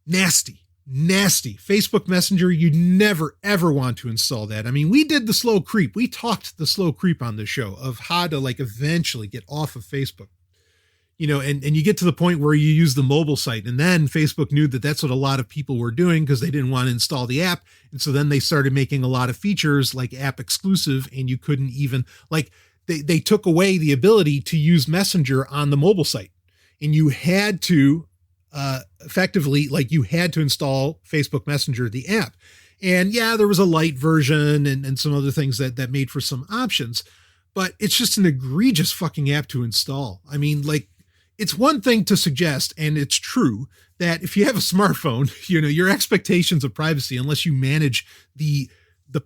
Nasty. Facebook Messenger, you never, ever want to install that. We did the slow creep. We talked the slow creep on this show of how to eventually get off of Facebook. and you get to the point where you use the mobile site, and then Facebook knew that that's what a lot of people were doing because they didn't want to install the app. And so then they started making a lot of features like app exclusive, and you couldn't even they took away the ability to use Messenger on the mobile site, and you had to effectively, you had to install Facebook Messenger, the app. And yeah, there was a light version and some other things that made for some options, but it's just an egregious fucking app to install. I mean, it's one thing to suggest, and it's true, that if you have a smartphone, your expectations of privacy, unless you manage the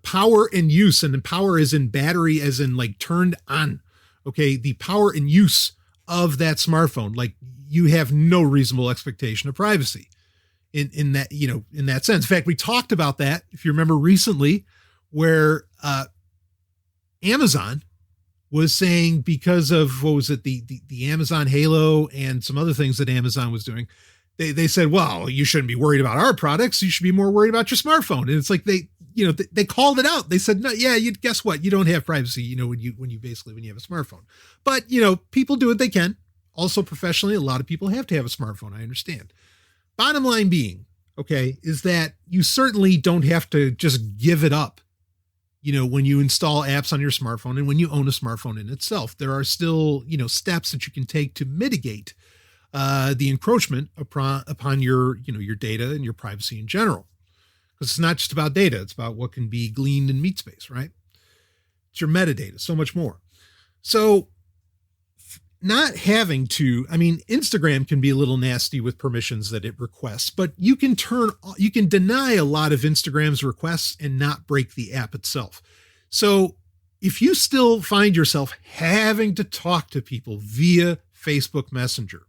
power and use, and the power is in battery as in turned on. Okay. The power and use of that smartphone, you have no reasonable expectation of privacy in that, in that sense. In fact, we talked about that, if you remember recently, where Amazon was saying, because of, what was it, the Amazon Halo and some other things that Amazon was doing, they said, well, you shouldn't be worried about our products. You should be more worried about your smartphone. And it's they called it out. They said, no, yeah, guess what? You don't have privacy, when you have a smartphone. But, people do what they can. Also professionally, a lot of people have to have a smartphone. I understand. Bottom line being, okay, is that you certainly don't have to just give it up, when you install apps on your smartphone and when you own a smartphone in itself. There are still, steps that you can take to mitigate the encroachment upon your data and your privacy in general. Because it's not just about data. It's about what can be gleaned in meat space, right? It's your metadata, so much more. So not having to, Instagram can be a little nasty with permissions that it requests, but you can deny a lot of Instagram's requests and not break the app itself. So if you still find yourself having to talk to people via Facebook Messenger,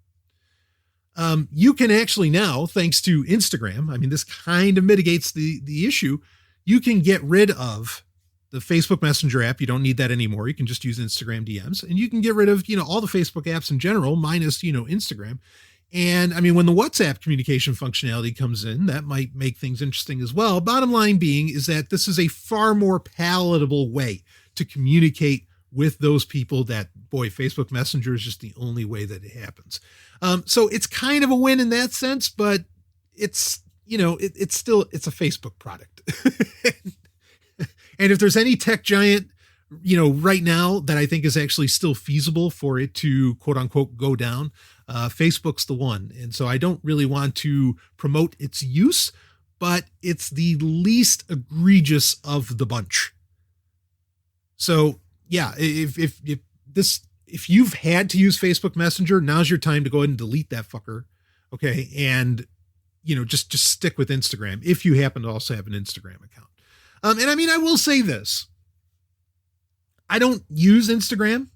you can actually now, thanks to Instagram, this kind of mitigates the issue. You can get rid of the Facebook Messenger app. You don't need that anymore. You can just use Instagram DMs, and you can get rid of, all the Facebook apps in general, minus, Instagram. And when the WhatsApp communication functionality comes in, that might make things interesting as well. Bottom line being is that this is a far more palatable way to communicate with those people that, boy, Facebook Messenger is just the only way that it happens. So it's kind of a win in that sense, but it's, it's still a Facebook product. And if there's any tech giant, right now that I think is actually still feasible for it to quote unquote go down, Facebook's the one. And so I don't really want to promote its use, but it's the least egregious of the bunch. So yeah, if you've had to use Facebook Messenger, now's your time to go ahead and delete that fucker. Okay. And, just stick with Instagram if you happen to also have an Instagram account. And I will say this, I don't use Instagram.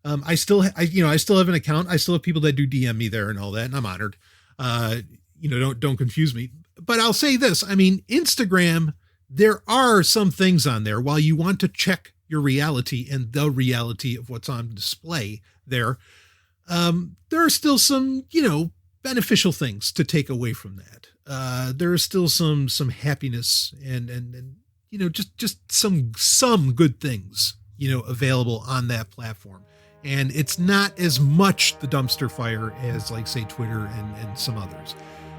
I still have an account. I still have people that do DM me there and all that, and I'm honored. Don't confuse me, but I'll say this. Instagram, there are some things on there while you want to check your reality and the reality of what's on display there. There are still some, beneficial things to take away from that. There is still some happiness and just some good things, available on that platform. And it's not as much the dumpster fire as say Twitter and some others.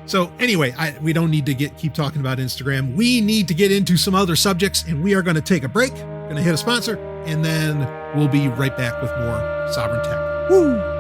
So anyway, we don't need to keep talking about Instagram. We need to get into some other subjects, and we are going to take a break, going to hit a sponsor, and then we'll be right back with more Sovryn Tech. Woo!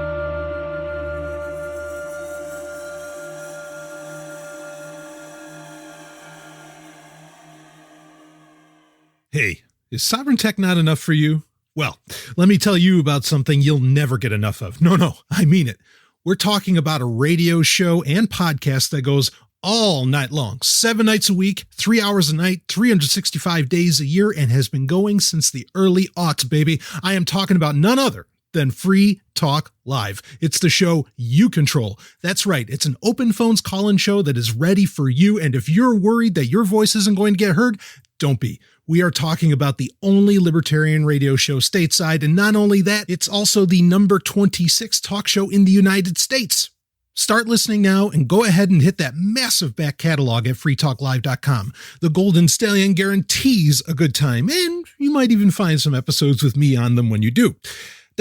Hey, is Sovryn Tech not enough for you? Well, let me tell you about something you'll never get enough of. No, I mean it. We're talking about a radio show and podcast that goes all night long, 7 nights a week, 3 hours a night, 365 days a year, and has been going since the early aughts, baby. I am talking about none other than Free Talk Live. It's the show you control. That's right. It's an open phones call-in show that is ready for you. And if you're worried that your voice isn't going to get heard, don't be. We are talking about the only libertarian radio show stateside. And not only that, it's also the number 26 talk show in the United States. Start listening now and go ahead and hit that massive back catalog at freetalklive.com. The Golden Stallion guarantees a good time, and you might even find some episodes with me on them when you do.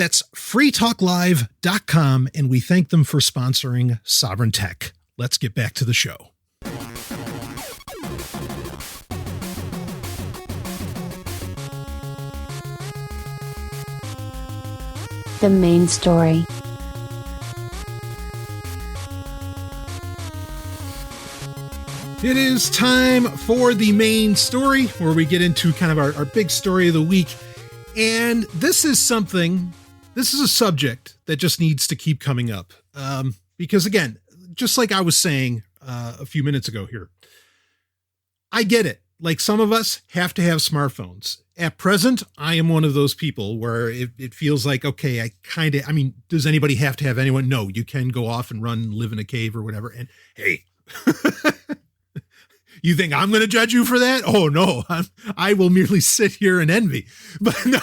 That's freetalklive.com, and we thank them for sponsoring Sovryn Tech. Let's get back to the show. The main story. It is time for the main story, where we get into kind of our big story of the week. And this is a subject that just needs to keep coming up. Because again, just like I was saying a few minutes ago here, I get it. Like, some of us have to have smartphones. At present, I am one of those people where it feels like, okay, does anybody have to have anyone? No, you can go off and run, live in a cave or whatever. And hey, you think I'm going to judge you for that? Oh no, I will merely sit here and envy. But no,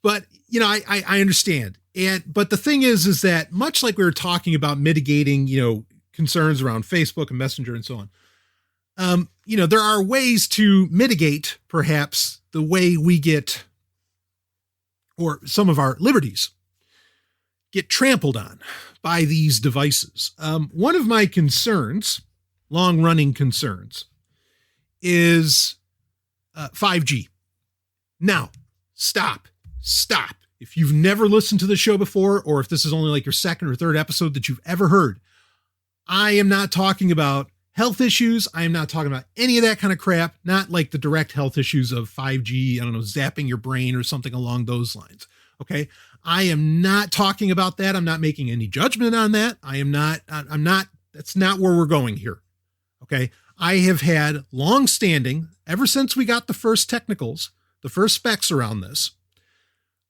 but you know, I understand. But the thing is that much like we were talking about mitigating, concerns around Facebook and Messenger and so on, there are ways to mitigate perhaps the way we get, or some of our liberties get trampled on by these devices. One of my concerns, long-running concerns, is 5G. Now, stop. If you've never listened to the show before, or if this is only like your second or third episode that you've ever heard, I am not talking about health issues. I am not talking about any of that kind of crap, not like the direct health issues of 5G, zapping your brain or something along those lines. Okay. I am not talking about that. I'm not making any judgment on that. That's not where we're going here. Okay. I have had long-standing, ever since we got the first technicals, the first specs around this,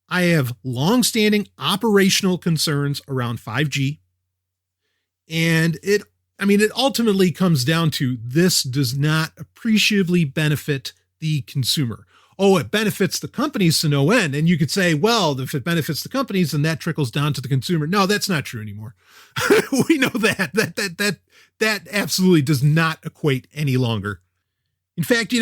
I have long-standing operational concerns around 5G. And it ultimately comes down to, this does not appreciably benefit the consumer. Oh, it benefits the companies to no end. And you could say, well, if it benefits the companies, then that trickles down to the consumer. No, that's not true anymore. We know that absolutely does not equate any longer. In fact,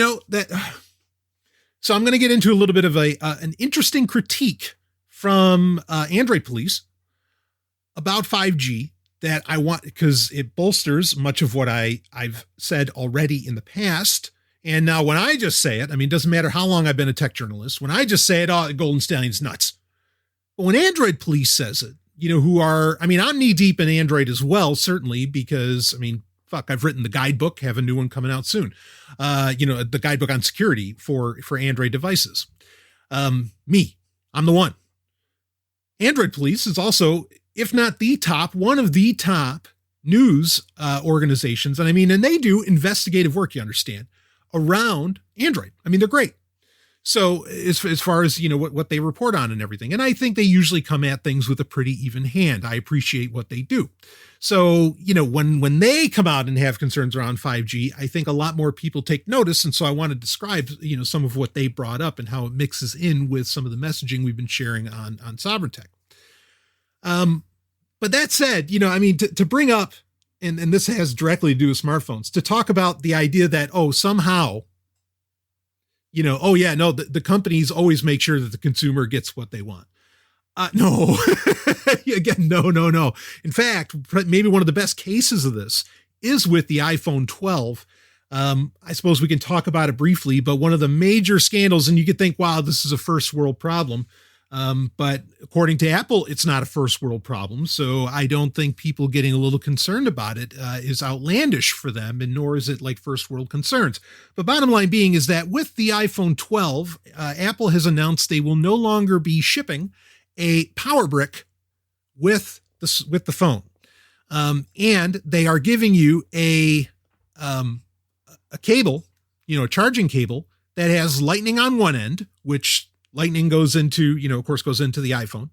so I'm going to get into a little bit of an interesting critique from Android Police about 5G that I want, because it bolsters much of what I've said already in the past. And now when I just say it, it doesn't matter how long I've been a tech journalist. When I just say it, Golden Stallion's nuts. But when Android Police says it, I'm knee deep in Android as well, certainly, because, I've written the guidebook, have a new one coming out soon. The guidebook on security for Android devices. I'm the one. Android Police is also, if not the top, one of the top news organizations. And they do investigative work, you understand, around Android. They're great. So as far as, what they report on and everything. And I think they usually come at things with a pretty even hand. I appreciate what they do. So, when they come out and have concerns around 5G, I think a lot more people take notice. And so I want to describe, some of what they brought up and how it mixes in with some of the messaging we've been sharing on Sovryn Tech. But that said, to bring up, and this has directly to do with smartphones, to talk about the idea that, somehow, the companies always make sure that the consumer gets what they want. No, again, no. In fact, maybe one of the best cases of this is with the iPhone 12. I suppose we can talk about it briefly, but one of the major scandals, and you could think, wow, this is a first world problem. But according to Apple, it's not a first world problem. So I don't think people getting a little concerned about it is outlandish for them, and nor is it like first world concerns. But bottom line being is that with the iPhone 12, Apple has announced they will no longer be shipping a power brick with the phone. And they are giving you a cable, a charging cable that has lightning on one end, which lightning goes into, of course, goes into the iPhone.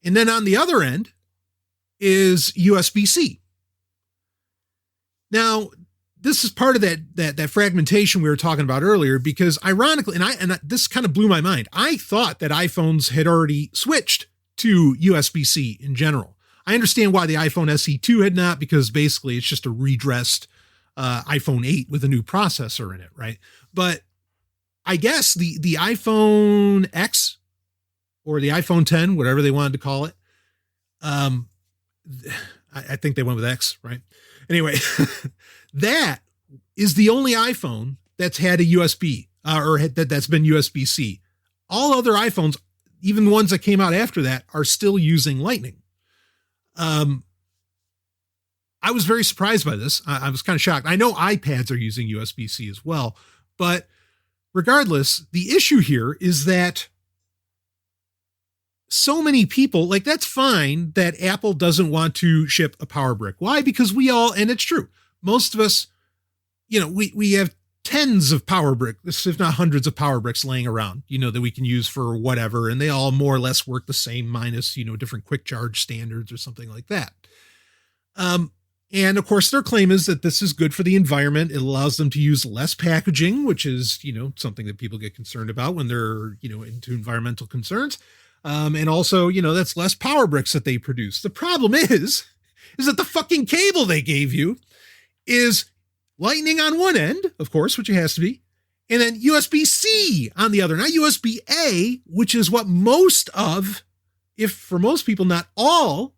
And then on the other end is USB-C. Now, this is part of that fragmentation we were talking about earlier, because ironically, and this kind of blew my mind. I thought that iPhones had already switched to USB-C in general. I understand why the iPhone SE2 had not, because basically it's just a redressed iPhone 8 with a new processor in it, right? But I guess the iPhone X or the iPhone 10, whatever they wanted to call it. I think they went with X, right? Anyway, that is the only iPhone that's had a USB or that's been USB-C. All other iPhones, even the ones that came out after that, are still using Lightning. I was very surprised by this. I was kind of shocked. I know iPads are using USB-C as well, but regardless, the issue here is that so many people, like, that's fine that Apple doesn't want to ship a power brick. Why? Because we all, and it's true, most of us, we have tens of power bricks, if not hundreds of power bricks laying around, that we can use for whatever. And they all more or less work the same minus, different quick charge standards or something like that. And of course their claim is that this is good for the environment. It allows them to use less packaging, which is, something that people get concerned about when they're, into environmental concerns. And also, that's less power bricks that they produce. The problem is that the fucking cable they gave you is Lightning on one end, of course, which it has to be, and then USB-C on the other, not USB-A, which is what most of, if for most people, not all.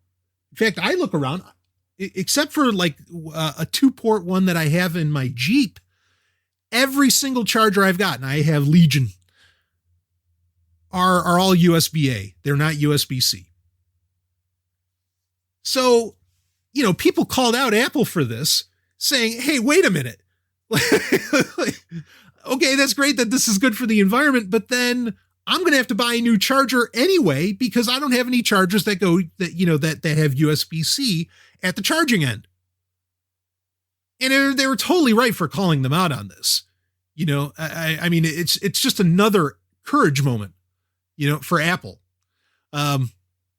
In fact, I look around, except for like a 2-port one that I have in my Jeep, every single charger I've got, and I have Legion, are all USB-A. They're not USB-C. So, people called out Apple for this, saying, hey, wait a minute. Okay, that's great that this is good for the environment, but then I'm going to have to buy a new charger anyway, because I don't have any chargers that have USB-C at the charging end. And they were totally right for calling them out on this. I mean, it's just another courage moment, for Apple,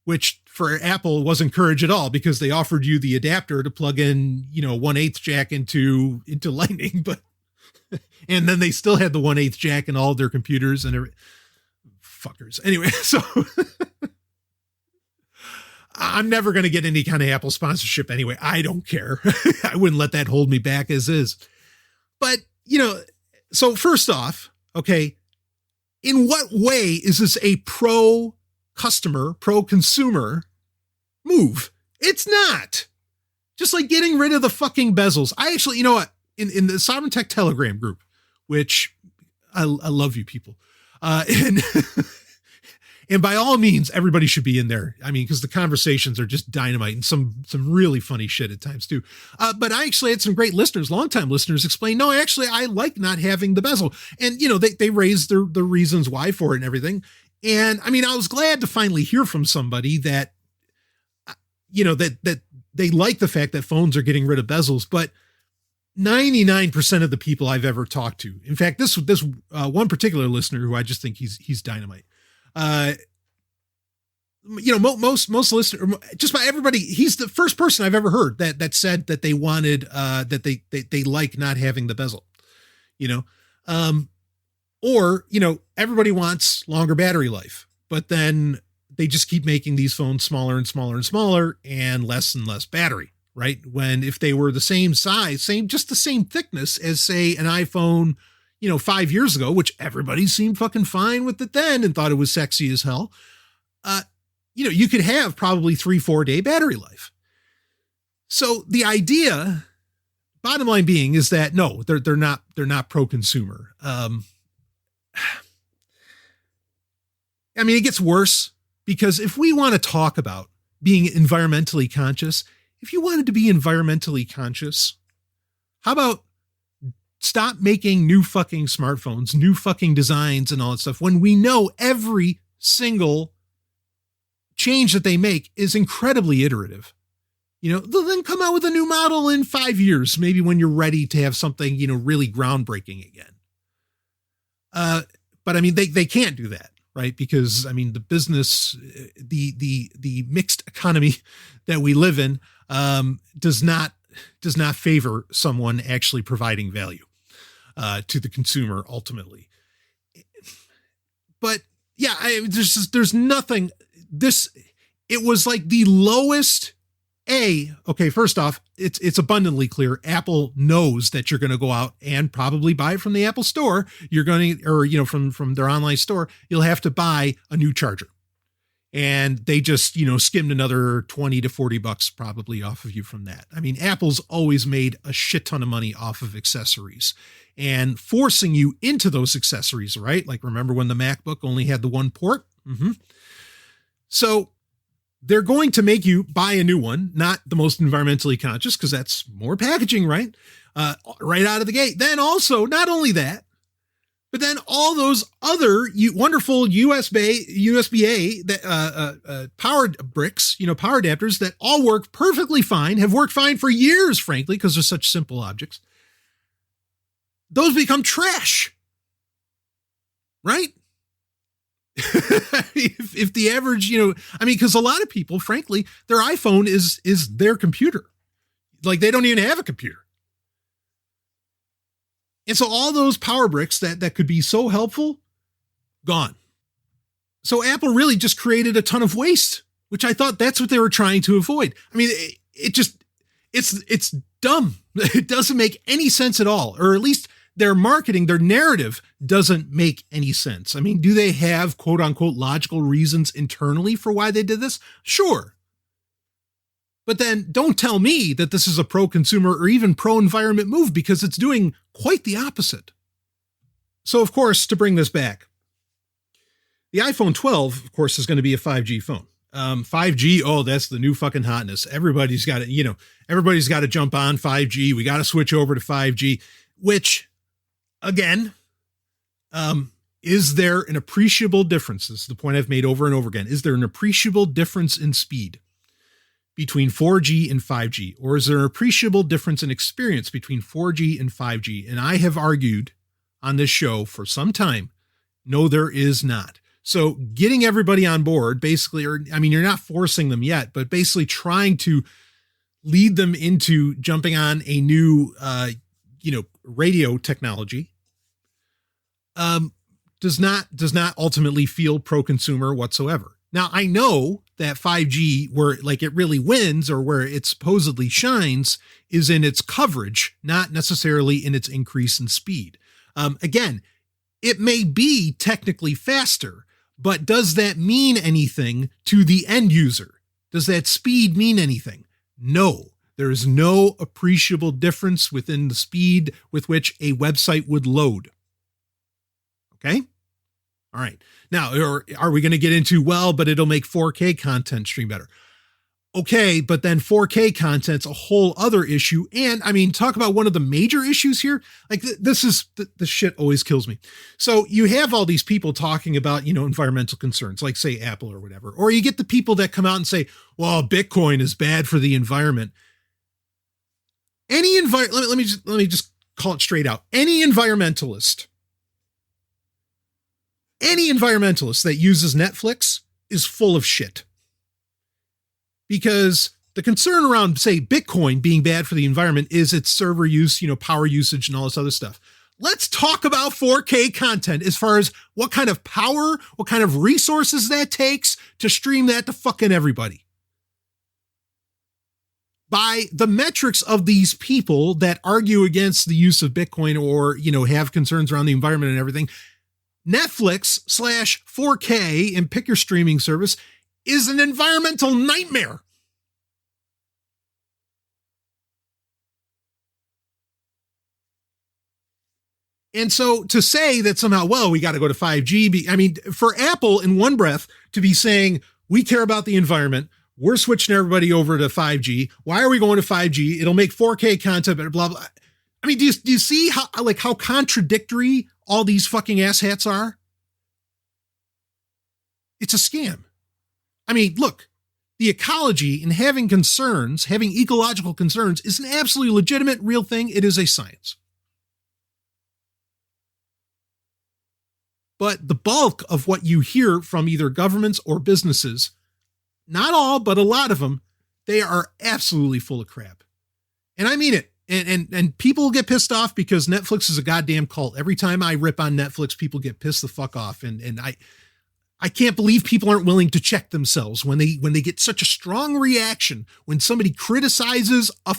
which for Apple wasn't courage at all, because they offered you the adapter to plug in, 1/8 jack into Lightning, but, and then they still had the 1/8 jack in all their computers and fuckers. Anyway, so I'm never going to get any kind of Apple sponsorship anyway. I don't care. I wouldn't let that hold me back as is. But, so first off, okay, in what way is this a pro-customer, pro-consumer move? It's not. Just like getting rid of the fucking bezels. I actually, in the Sovryn Tech Telegram group, which I love you people. And by all means, everybody should be in there. I mean, because the conversations are just dynamite and some really funny shit at times too. But I actually had some great listeners, longtime listeners, explain, no, actually, I like not having the bezel. And, they raised the reasons why for it and everything. And I mean, I was glad to finally hear from somebody that, that they like the fact that phones are getting rid of bezels, but 99% of the people I've ever talked to, in fact, this one particular listener who I just think he's dynamite. Most listeners, just about everybody, he's the first person I've ever heard that said that they wanted, that they like not having the bezel, or, everybody wants longer battery life, but then they just keep making these phones smaller and smaller and smaller and less battery, right? When if they were the same size, just the same thickness as, say, an iPhone, 5 years ago, which everybody seemed fucking fine with it then and thought it was sexy as hell. You could have probably 3-4 day battery life. So the idea, bottom line being, is that no, they're not pro-consumer. I mean, it gets worse, because if we want to talk about being environmentally conscious, if you wanted to be environmentally conscious, how about stop making new fucking smartphones, new fucking designs and all that stuff, when we know every single change that they make is incredibly iterative. They'll then come out with a new model in 5 years, maybe when you're ready to have something, really groundbreaking again. But I mean, they can't do that, right? Because I mean, the business, the mixed economy that we live in, does not favor someone actually providing value to the consumer ultimately. But yeah, there's nothing. It was like the lowest. Okay, first off, it's abundantly clear. Apple knows that you're going to go out and probably buy it from the Apple store. You're going to, or from their online store, you'll have to buy a new charger. And they just, skimmed another 20 to 40 bucks probably off of you from that. I mean, Apple's always made a shit ton of money off of accessories and forcing you into those accessories, right? Like, remember when the MacBook only had the one port? Mm-hmm. So they're going to make you buy a new one, not the most environmentally conscious, because that's more packaging, right? Right out of the gate. Then also, not only that, but then all those other wonderful USB-A that power bricks, power adapters that all work perfectly fine, have worked fine for years, frankly, because they're such simple objects. Those become trash, right? if the average, because a lot of people, frankly, their iPhone is their computer. Like, they don't even have a computer. And so all those power bricks that could be so helpful, gone. So Apple really just created a ton of waste, which I thought that's what they were trying to avoid. I mean, it's dumb. It doesn't make any sense at all, or at least their marketing, their narrative doesn't make any sense. I mean, do they have quote unquote logical reasons internally for why they did this? Sure. But then don't tell me that this is a pro-consumer or even pro-environment move, because it's doing quite the opposite. So, of course, to bring this back, the iPhone 12, of course, is going to be a 5G phone. 5G, oh, that's the new fucking hotness. Everybody's got to, everybody's got to jump on 5G. We got to switch over to 5G, which, again, is there an appreciable difference? This is the point I've made over and over again. Is there an appreciable difference in speed between 4G and 5G? Or is there an appreciable difference in experience between 4G and 5G? And I have argued on this show for some time, no, there is not. So getting everybody on board, basically, you're not forcing them yet, but basically trying to lead them into jumping on a new, radio technology, does not ultimately feel pro-consumer whatsoever. Now, I know that 5G, where like it really wins or where it supposedly shines, is in its coverage, not necessarily in its increase in speed. Again, it may be technically faster, but does that mean anything to the end user? Does that speed mean anything? No, there is no appreciable difference within the speed with which a website would load. Okay? All right. Now, are we going to get into, well, but it'll make 4K content stream better? Okay, but then 4K content's a whole other issue. And I mean, talk about one of the major issues here. Like this shit always kills me. So you have all these people talking about, environmental concerns, like say Apple or whatever, or you get the people that come out and say, well, Bitcoin is bad for the environment. Let me just call it straight out. Any environmentalist that uses Netflix is full of shit. Because the concern around, say, Bitcoin being bad for the environment is its server use, power usage and all this other stuff. Let's talk about 4K content as far as what kind of power, what kind of resources that takes to stream that to fucking everybody. By the metrics of these people that argue against the use of Bitcoin or, have concerns around the environment and everything, Netflix / 4K and pick your streaming service is an environmental nightmare. And so to say that somehow, well, we got to go to 5G, for Apple in one breath to be saying, we care about the environment, we're switching everybody over to 5G. Why are we going to 5G? It'll make 4K content, blah, blah, blah. Do you see how contradictory all these fucking asshats are? It's a scam. Look, the ecology and having ecological concerns is an absolutely legitimate, real thing. It is a science. But the bulk of what you hear from either governments or businesses, not all, but a lot of them, they are absolutely full of crap. And I mean it. And people get pissed off because Netflix is a goddamn cult. Every time I rip on Netflix, people get pissed the fuck off. And I can't believe people aren't willing to check themselves when they get such a strong reaction when somebody criticizes a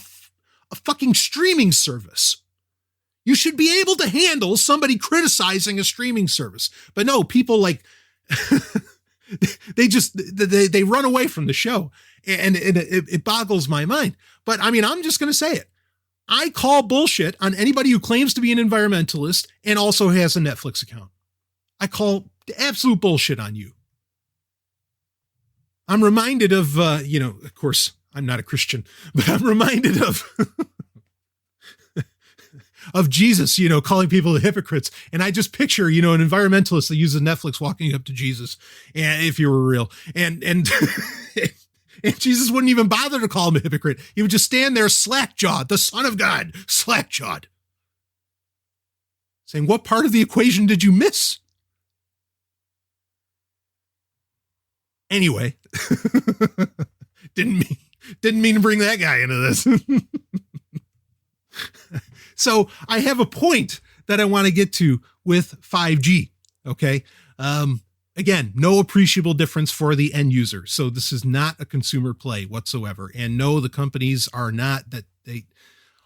fucking streaming service. You should be able to handle somebody criticizing a streaming service. But no, people like they run away from the show, and it boggles my mind. But I mean, I'm just going to say it. I call bullshit on anybody who claims to be an environmentalist and also has a Netflix account. I call absolute bullshit on you. I'm reminded of, of course, I'm not a Christian, but I'm reminded of of Jesus, calling people hypocrites. And I just picture, an environmentalist that uses Netflix walking up to Jesus, and if you were real, and and Jesus wouldn't even bother to call him a hypocrite. He would just stand there slack-jawed, the Son of God, slack-jawed, saying, what part of the equation did you miss? Anyway, didn't mean to bring that guy into this. So I have a point that I want to get to with 5G. Okay. Again, no appreciable difference for the end user. So this is not a consumer play whatsoever. And no, the companies are not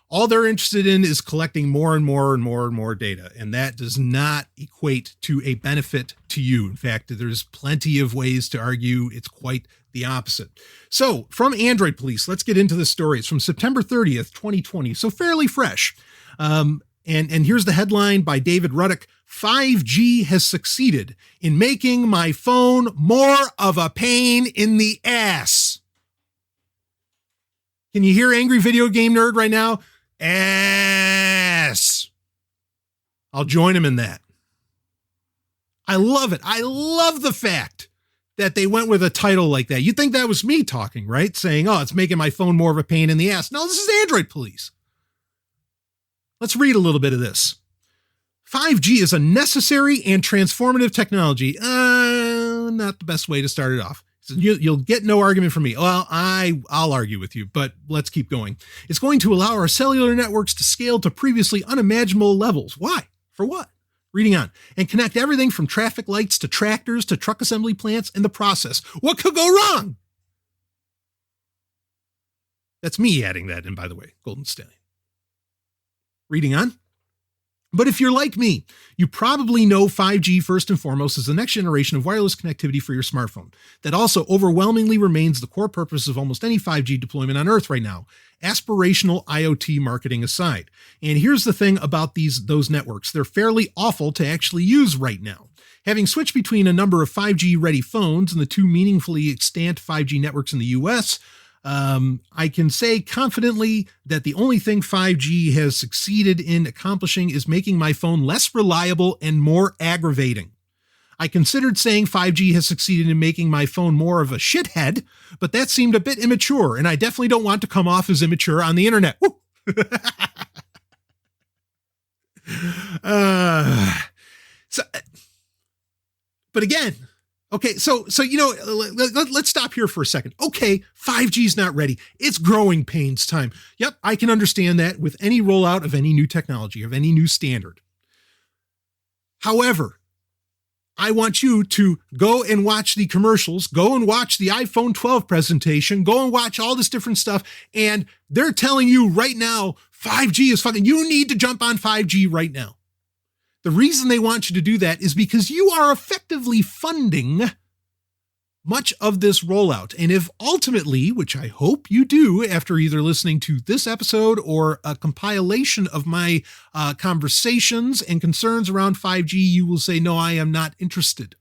all they're interested in is collecting more and more and more and more data. And that does not equate to a benefit to you. In fact, there's plenty of ways to argue it's quite the opposite. So from Android Police, let's get into the story. It's from September 30th, 2020. So fairly fresh. And here's the headline by David Ruddock. 5G has succeeded in making my phone more of a pain in the ass. Can you hear angry video game nerd right now? Ass. I'll join him in that. I love it. I love the fact that they went with a title like that. You'd think that was me talking, right? Saying, oh, it's making my phone more of a pain in the ass. No, this is Android Police. Let's read a little bit of this. 5G is a necessary and transformative technology. Not the best way to start it off. You'll get no argument from me. Well, I'll argue with you, but let's keep going. It's going to allow our cellular networks to scale to previously unimaginable levels. Why? For what? Reading on. And connect everything from traffic lights to tractors to truck assembly plants in the process. What could go wrong? That's me adding that in, by the way, Golden Stallion. Reading on. But if you're like me, you probably know 5G first and foremost is the next generation of wireless connectivity for your smartphone. That also overwhelmingly remains the core purpose of almost any 5G deployment on Earth right now, aspirational IoT marketing aside. And here's the thing about those networks. They're fairly awful to actually use right now. Having switched between a number of 5G-ready phones and the two meaningfully extant 5G networks in the US, I can say confidently that the only thing 5G has succeeded in accomplishing is making my phone less reliable and more aggravating. I considered saying 5G has succeeded in making my phone more of a shithead, but that seemed a bit immature, and I definitely don't want to come off as immature on the internet. But again, okay, so let's stop here for a second. Okay, 5G's not ready. It's growing pains time. Yep, I can understand that with any rollout of any new technology, of any new standard. However, I want you to go and watch the commercials, go and watch the iPhone 12 presentation, go and watch all this different stuff, and they're telling you right now, 5G is fucking, you need to jump on 5G right now. The reason they want you to do that is because you are effectively funding much of this rollout. And if ultimately, which I hope you do after either listening to this episode or a compilation of my conversations and concerns around 5G, you will say, no, I am not interested.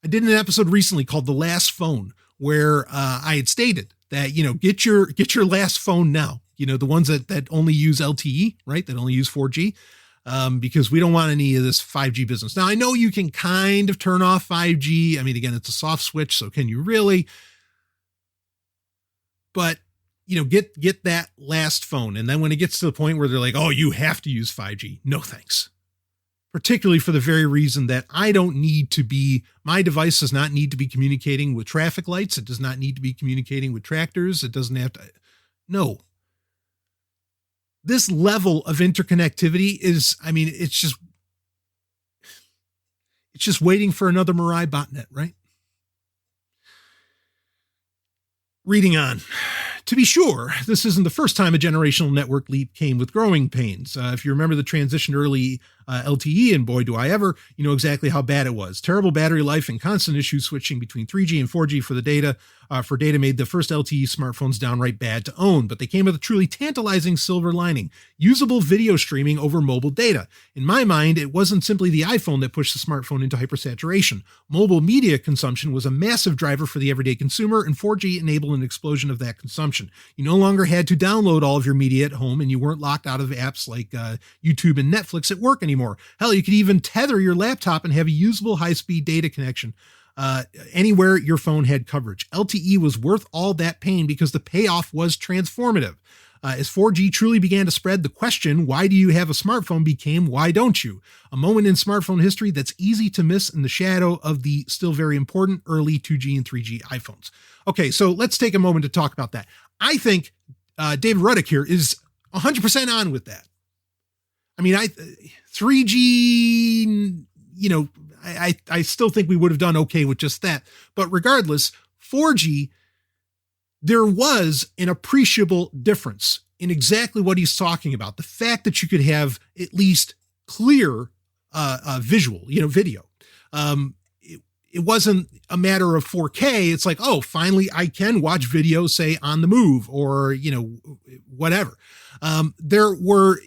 I did an episode recently called The Last Phone, where I had stated that, get your last phone now, the ones that only use LTE, right? That only use 4G. Because we don't want any of this 5G business. Now, I know you can kind of turn off 5G. I mean, again, it's a soft switch, so can you really? But, get that last phone. And then when it gets to the point where they're like, oh, you have to use 5G. No, thanks. Particularly for the very reason that my device does not need to be communicating with traffic lights. It does not need to be communicating with tractors. It doesn't have to. No. This level of interconnectivity is, it's just waiting for another Mirai botnet, right? Reading on. To be sure, this isn't the first time a generational network leap came with growing pains. If you remember the transition to early LTE, and boy, do I ever, you know exactly how bad it was. Terrible battery life and constant issues switching between 3G and 4G for the data. Made the first LTE smartphones downright bad to own, but they came with a truly tantalizing silver lining: usable video streaming over mobile data. In my mind, it wasn't simply the iPhone that pushed the smartphone into hypersaturation. Mobile media consumption was a massive driver for the everyday consumer, and 4G enabled an explosion of that consumption. You no longer had to download all of your media at home, and you weren't locked out of apps like YouTube and Netflix at work anymore. Hell, you could even tether your laptop and have a usable high-speed data connection anywhere your phone had coverage. LTE was worth all that pain because the payoff was transformative. As 4G truly began to spread, the question, why do you have a smartphone, became, why don't you? A moment in smartphone history that's easy to miss in the shadow of the still very important early 2G and 3G iPhones. Okay, so let's take a moment to talk about that. I think David Ruddick here is 100% on with that. I mean, 3G, you know, I still think we would have done okay with just that. But regardless, 4G, there was an appreciable difference in exactly what he's talking about. The fact that you could have at least clear visual, you know, video. It wasn't a matter of 4K. It's like, oh, finally I can watch video, say, on the move or, you know, whatever.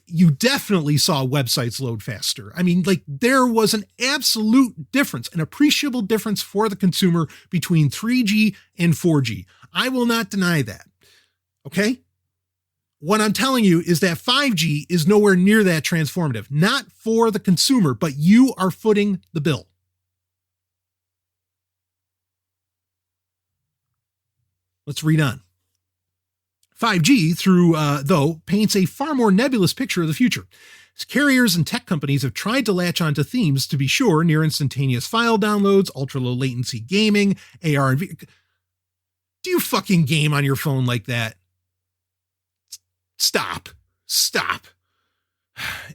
You definitely saw websites load faster. I mean, like, there was an absolute difference, an appreciable difference for the consumer between 3G and 4G. I will not deny that. Okay. What I'm telling you is that 5G is nowhere near that transformative, not for the consumer, but you are footing the bill. Let's read on. 5G, though, paints a far more nebulous picture of the future. Carriers and tech companies have tried to latch onto themes, to be sure: near instantaneous file downloads, ultra low latency gaming, AR and VR. Do you fucking game on your phone like that? Stop.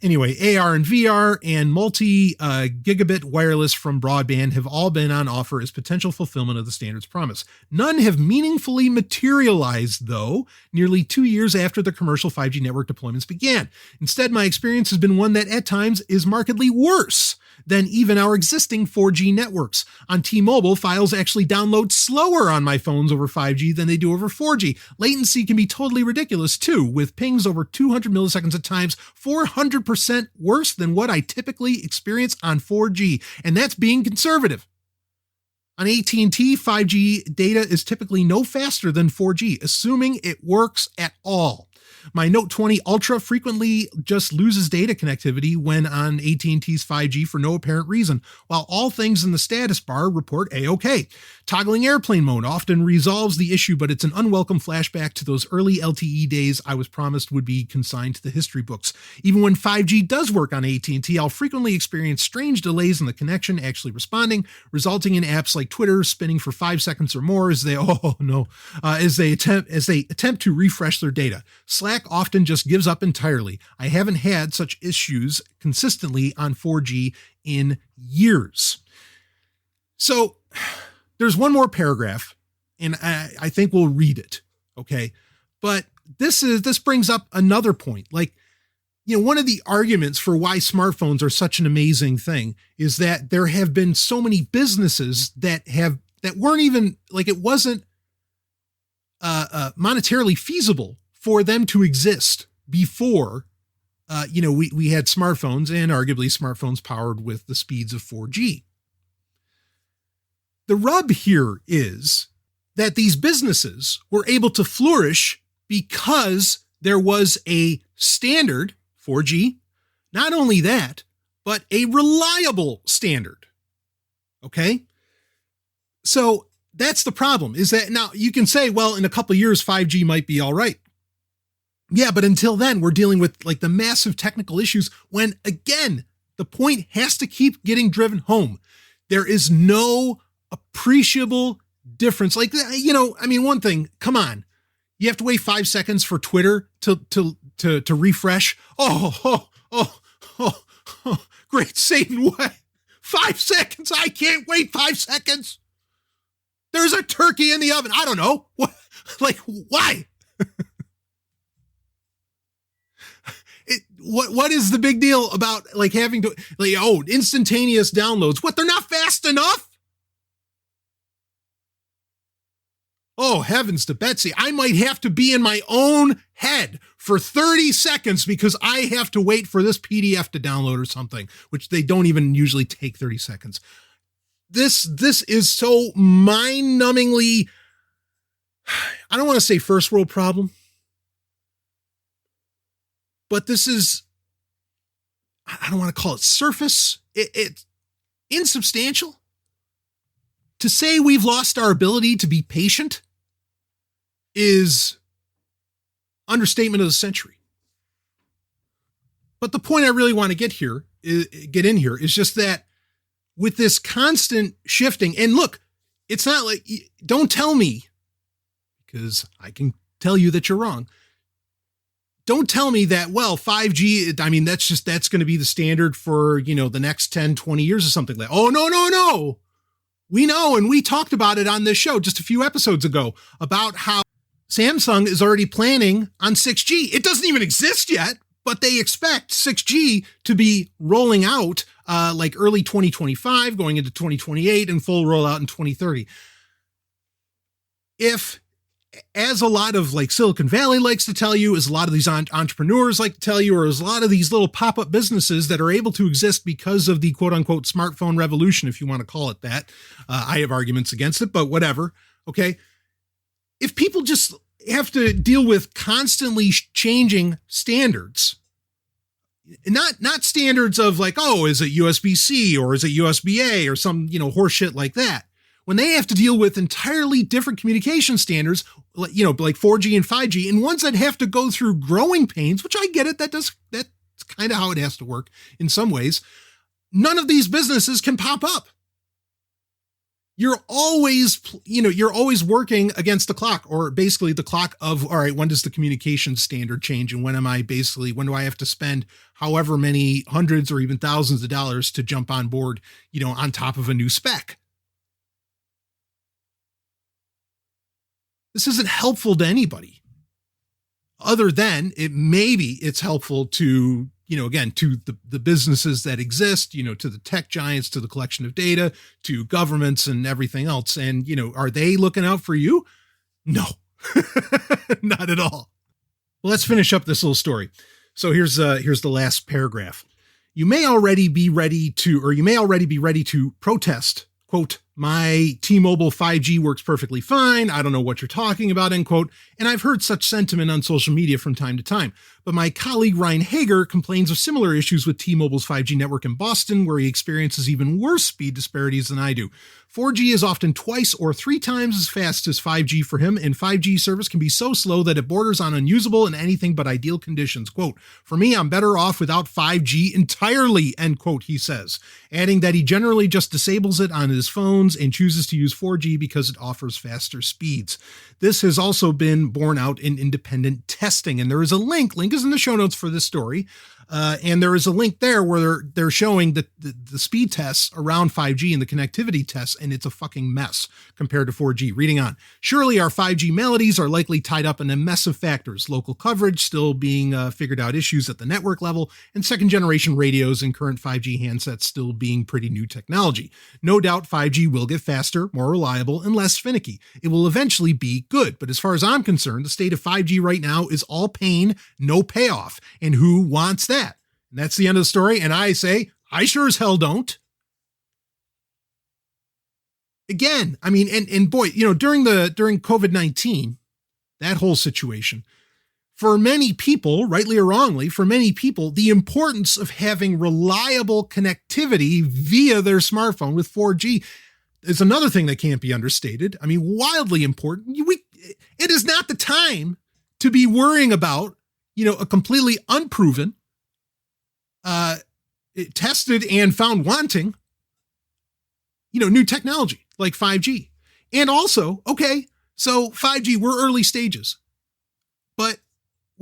Anyway, AR and VR and multi-gigabit wireless from broadband have all been on offer as potential fulfillment of the standard's promise. None have meaningfully materialized, though, nearly 2 years after the commercial 5G network deployments began. Instead, my experience has been one that at times is markedly worse than even our existing 4G networks. On T-Mobile, files actually download slower on my phones over 5G than they do over 4G. Latency can be totally ridiculous too, with pings over 200 milliseconds at times, 400% worse than what I typically experience on 4G. And that's being conservative. On AT&T, 5G data is typically no faster than 4G, assuming it works at all. My Note 20 Ultra frequently just loses data connectivity when on AT&T's 5G for no apparent reason, while all things in the status bar report A-OK. Toggling airplane mode often resolves the issue, but it's an unwelcome flashback to those early LTE days I was promised would be consigned to the history books. Even when 5G does work on AT&T, I'll frequently experience strange delays in the connection actually responding, resulting in apps like Twitter spinning for 5 seconds or more as they attempt to refresh their data. Slack often just gives up entirely. I haven't had such issues consistently on 4G in years. So there's one more paragraph, and I think we'll read it. Okay. But this brings up another point. Like, you know, one of the arguments for why smartphones are such an amazing thing is that there have been so many businesses that weren't even, like, it wasn't monetarily feasible for them to exist before, we had smartphones, and arguably smartphones powered with the speeds of 4G. The rub here is that these businesses were able to flourish because there was a standard 4G. Not only that, but a reliable standard. Okay. So that's the problem, is that now you can say, well, in a couple of years, 5G might be all right. Yeah, but until then, we're dealing with like the massive technical issues when, again, the point has to keep getting driven home. There is no appreciable difference. Like, one thing, come on. You have to wait 5 seconds for Twitter to refresh. Oh, great Satan, what? 5 seconds? I can't wait 5 seconds. There's a turkey in the oven. I don't know. What? Like, why? What is the big deal about like having to like, instantaneous downloads? What, they're not fast enough? Oh, heavens to Betsy. I might have to be in my own head for 30 seconds because I have to wait for this PDF to download or something, which they don't even usually take 30 seconds. This is so mind-numbingly, I don't want to say first world problem, but this is, I don't want to call it surface. It's insubstantial. To say we've lost our ability to be patient is understatement of the century. But the point I really want to get in here is just that with this constant shifting, and look, it's not like, don't tell me, because I can tell you that you're wrong. Don't tell me that, well, 5G, I mean, that's going to be the standard for, the next 10, 20 years or something like, oh, no. We know, and we talked about it on this show just a few episodes ago about how Samsung is already planning on 6G. It doesn't even exist yet, but they expect 6G to be rolling out like early 2025, going into 2028, and full rollout in 2030. If, as a lot of like Silicon Valley likes to tell you, as a lot of these entrepreneurs like to tell you, or as a lot of these little pop-up businesses that are able to exist because of the quote unquote smartphone revolution, if you want to call it that. I have arguments against it, but whatever. Okay. If people just have to deal with constantly changing standards, not standards of like, oh, is it USB-C or is it USB-A or some, horse shit like that. When they have to deal with entirely different communication standards, like 4G and 5G, and ones that have to go through growing pains, which I get it, that's kind of how it has to work in some ways. None of these businesses can pop up. You're always working against the clock, or basically the clock of, all right, when does the communication standard change? And when do I have to spend however many hundreds or even thousands of dollars to jump on board, on top of a new spec? This isn't helpful to anybody other than it's helpful to, again, to the businesses that exist, to the tech giants, to the collection of data, to governments and everything else. And, are they looking out for you? No, not at all. Well, let's finish up this little story. So here's the last paragraph. You may already be ready to protest, quote, my T-Mobile 5G works perfectly fine. I don't know what you're talking about, end quote. And I've heard such sentiment on social media from time to time. But my colleague Ryan Hager complains of similar issues with T-Mobile's 5G network in Boston, where he experiences even worse speed disparities than I do. 4G is often twice or 3 times as fast as 5G for him, and 5G service can be so slow that it borders on unusable in anything but ideal conditions. Quote, for me, I'm better off without 5G entirely, end quote, he says, adding that he generally just disables it on his phones and chooses to use 4G because it offers faster speeds. This has also been borne out in independent testing, and there is a link is in the show notes for this story. And there is a link there where they're showing the speed tests around 5G and the connectivity tests, and it's a fucking mess compared to 4G. Reading on. Surely our 5G maladies are likely tied up in a mess of factors, local coverage still being figured out, issues at the network level, and second generation radios and current 5G handsets still being pretty new technology. No doubt 5G will get faster, more reliable, and less finicky. It will eventually be good. But as far as I'm concerned, the state of 5G right now is all pain, no payoff. And who wants that? And that's the end of the story. And I say, I sure as hell don't. Again, I mean, and boy, during COVID-19, that whole situation, for many people, rightly or wrongly, the importance of having reliable connectivity via their smartphone with 4G is another thing that can't be understated. I mean, wildly important. It is not the time to be worrying about, a completely unproven, tested and found wanting, new technology like 5G. And also, okay, so 5G, we're early stages, but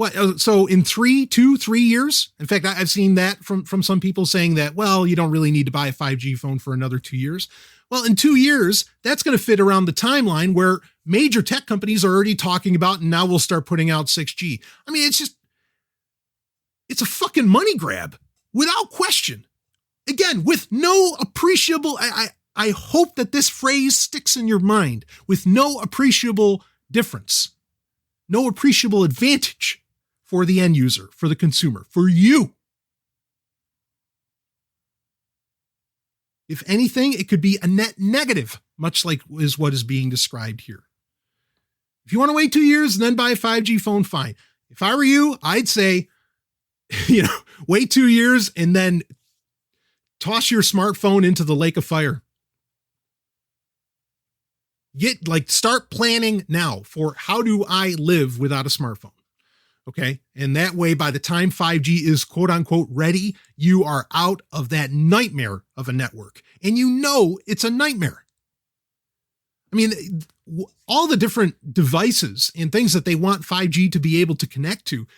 What? So in 3 years? In fact, I've seen that from some people saying that, well, you don't really need to buy a 5G phone for another 2 years. Well, in 2 years, that's going to fit around the timeline where major tech companies are already talking about, and now we'll start putting out 6G. I mean, it's a fucking money grab without question. Again, with no appreciable, I hope that this phrase sticks in your mind, with no appreciable difference, no appreciable advantage for the end user, for the consumer, for you. If anything, it could be a net negative, much like is what is being described here. If you want to wait 2 years and then buy a 5G phone, fine. If I were you, I'd say, wait 2 years and then toss your smartphone into the lake of fire. Start planning now for how do I live without a smartphone? Okay. And that way, by the time 5G is quote unquote ready, you are out of that nightmare of a network. And it's a nightmare. I mean, all the different devices and things that they want 5G to be able to connect to,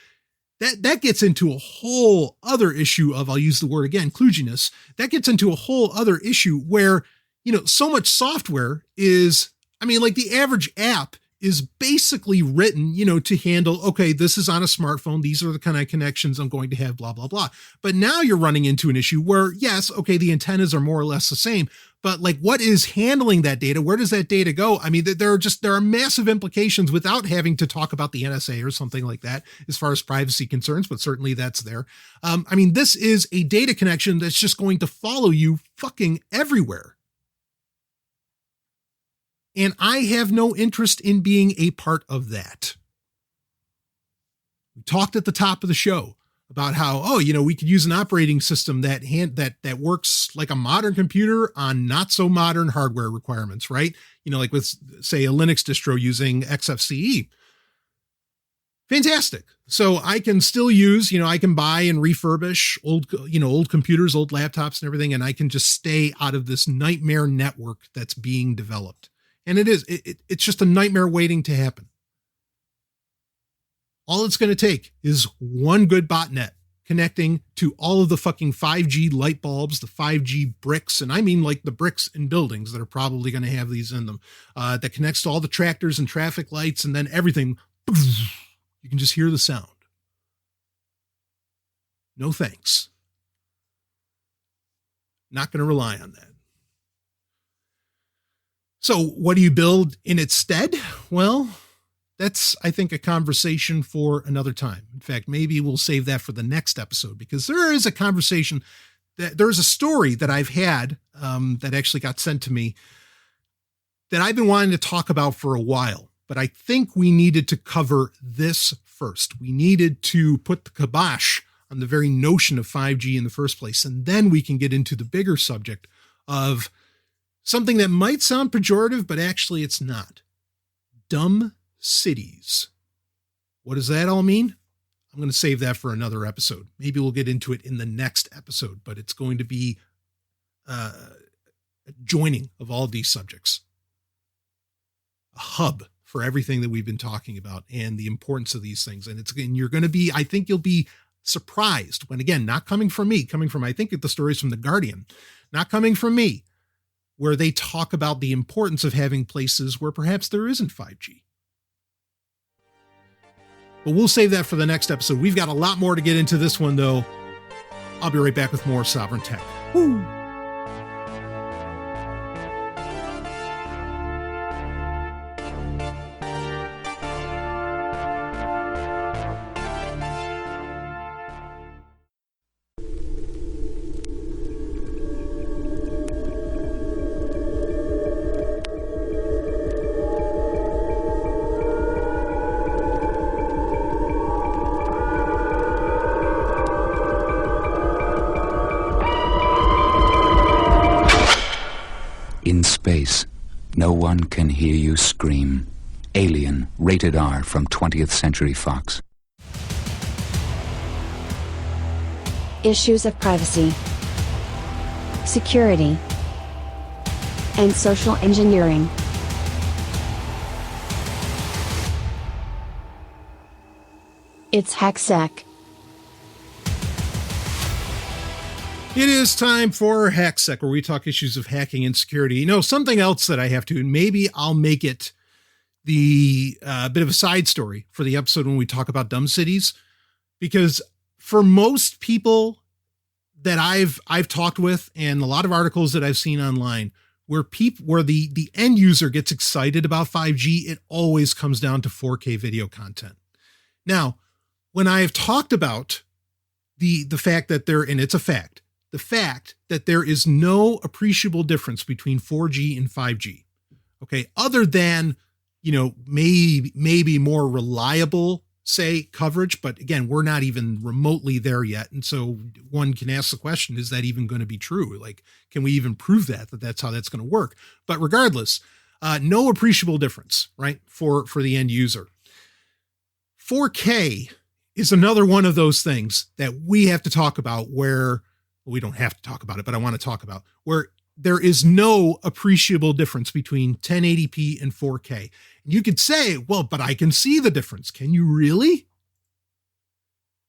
that gets into a whole other issue of, I'll use the word again, kludginess. That gets into a whole other issue where, so much software is, like the average app is basically written, to handle, okay, this is on a smartphone. These are the kind of connections I'm going to have, blah, blah, blah. But now you're running into an issue where, yes, okay, the antennas are more or less the same, but what is handling that data? Where does that data go? I mean, there are massive implications without having to talk about the NSA or something like that as far as privacy concerns, but certainly that's there. This is a data connection that's just going to follow you fucking everywhere. And I have no interest in being a part of that. We talked at the top of the show about how, we could use an operating system that works like a modern computer on not so modern hardware requirements, right? Like with, say, a Linux distro using XFCE. Fantastic. So I can still use, I can buy and refurbish old computers, old laptops and everything, and I can just stay out of this nightmare network that's being developed. And it's just a nightmare waiting to happen. All it's going to take is one good botnet connecting to all of the fucking 5G light bulbs, the 5G bricks. And I mean like the bricks in buildings that are probably going to have these in them, that connects to all the tractors and traffic lights, and then everything, you can just hear the sound. No thanks. Not going to rely on that. So what do you build in its stead? Well, that's, I think, a conversation for another time. In fact, maybe we'll save that for the next episode, because there is a conversation, there's a story that I've had that actually got sent to me that I've been wanting to talk about for a while. But I think we needed to cover this first. We needed to put the kibosh on the very notion of 5G in the first place. And then we can get into the bigger subject of something that might sound pejorative, but actually it's not. Dumb cities. What does that all mean? I'm going to save that for another episode. Maybe we'll get into it in the next episode, but it's going to be a joining of all of these subjects. A hub for everything that we've been talking about and the importance of these things. And you're going to be, I think you'll be surprised when, again, not coming from me, coming from, I think the stories from The Guardian, not coming from me, where they talk about the importance of having places where perhaps there isn't 5G. But we'll save that for the next episode. We've got a lot more to get into this one, though. I'll be right back with more Sovryn Tech. Woo! Space. No one can hear you scream. Alien, rated R from 20th Century Fox. Issues of privacy, security, and social engineering. It's HackSec. It is time for HackSec, where we talk issues of hacking and security. You know, something else that I have to, and maybe I'll make it the bit of a side story for the episode when we talk about dumb cities, because for most people that I've talked with, and a lot of articles that I've seen online, where the end user gets excited about 5G, it always comes down to 4K video content. Now, when I have talked about the fact that and it's a fact, the fact that there is no appreciable difference between 4G and 5G, okay, other than, you know, maybe more reliable, say, coverage, but again, we're not even remotely there yet. And so one can ask the question, is that even going to be true? Like, can we even prove that that's how that's going to work? But regardless, no appreciable difference, right, for the end user. 4K is another one of those things that we have to talk about where, well, we don't have to talk about it, but I want to talk about where there is no appreciable difference between 1080p and 4K. And you could say, well, but I can see the difference. Can you really?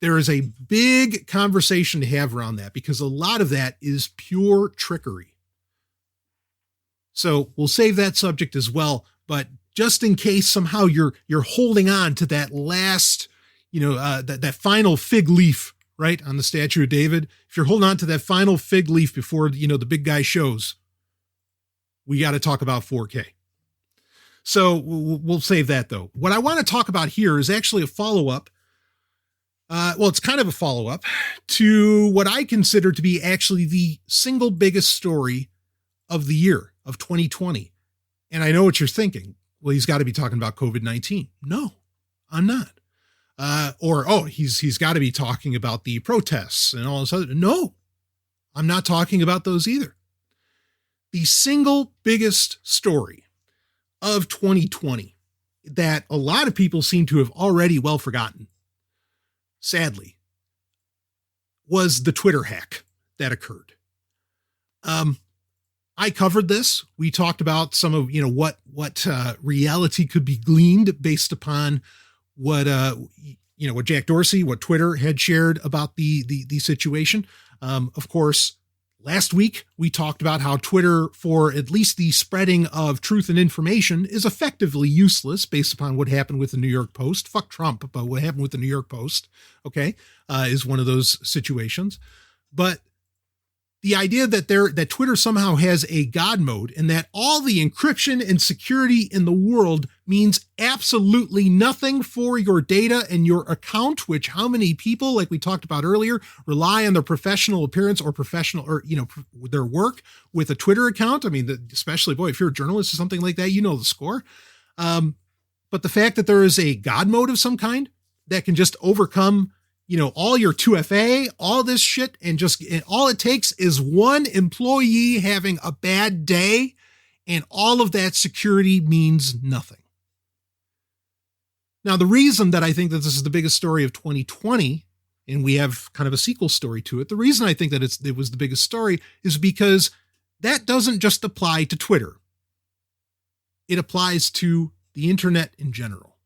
There is a big conversation to have around that, because a lot of that is pure trickery. So we'll save that subject as well, but just in case somehow you're holding on to that last, you know, that final fig leaf, right, on the statue of David. If you're holding on to that final fig leaf before, you know, the big guy shows, we got to talk about 4K. So we'll save that though. What I want to talk about here is actually a follow-up. Well, it's kind of a follow-up to what I consider to be actually the single biggest story of the year of 2020. And I know what you're thinking. Well, he's got to be talking about COVID-19. No, I'm not. He's got to be talking about the protests and all this other. No, I'm not talking about those either. The single biggest story of 2020 that a lot of people seem to have already well forgotten, sadly, was the Twitter hack that occurred. I covered this. We talked about some of, you know, what reality could be gleaned based upon what Jack Dorsey, what Twitter had shared about the situation. Of course, last week we talked about how Twitter, for at least the spreading of truth and information, is effectively useless based upon what happened with the New York Post. Fuck Trump, but what happened with the New York Post, okay, is one of those situations. But the idea that Twitter somehow has a God mode and that all the encryption and security in the world means absolutely nothing for your data and your account, which how many people, like we talked about earlier, rely on their professional appearance or their work with a Twitter account. I mean, especially, boy, if you're a journalist or something like that, you know the score. But the fact that there is a God mode of some kind that can just overcome, you know, all your 2FA, all this shit, and all it takes is one employee having a bad day, and all of that security means nothing. Now, the reason that I think that this is the biggest story of 2020, and we have kind of a sequel story to it, the reason I think that it was the biggest story is because that doesn't just apply to Twitter. It applies to the internet in general.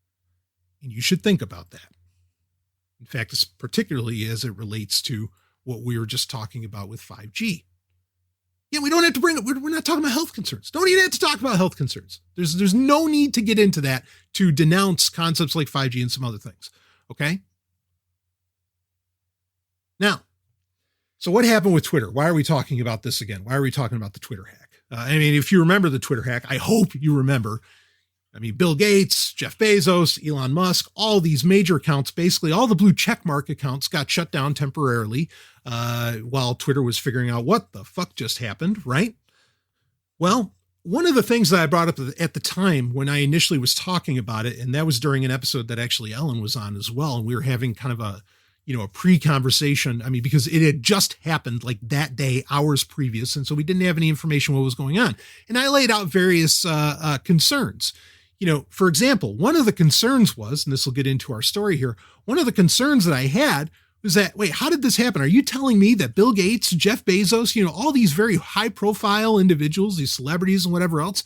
And you should think about that. In fact, it's particularly as it relates to what we were just talking about with 5G. Yeah, we don't have to bring it. We're not talking about health concerns. Don't even have to talk about health concerns. There's no need to get into that to denounce concepts like 5G and some other things. Okay. Now, so what happened with Twitter? Why are we talking about this again? Why are we talking about the Twitter hack? I mean, if you remember the Twitter hack, I hope you remember. I mean, Bill Gates, Jeff Bezos, Elon Musk, all these major accounts, basically all the blue checkmark accounts got shut down temporarily while Twitter was figuring out what the fuck just happened, right? Well, one of the things that I brought up at the time when I initially was talking about it, and that was during an episode that actually Ellen was on as well, and we were having kind of a pre-conversation. I mean, because it had just happened like that day, hours previous, and so we didn't have any information what was going on. And I laid out various concerns. You know, for example, one of the concerns was, and this will get into our story here, one of the concerns that I had was that, wait, how did this happen? Are you telling me that Bill Gates, Jeff Bezos, you know, all these very high profile individuals, these celebrities and whatever else,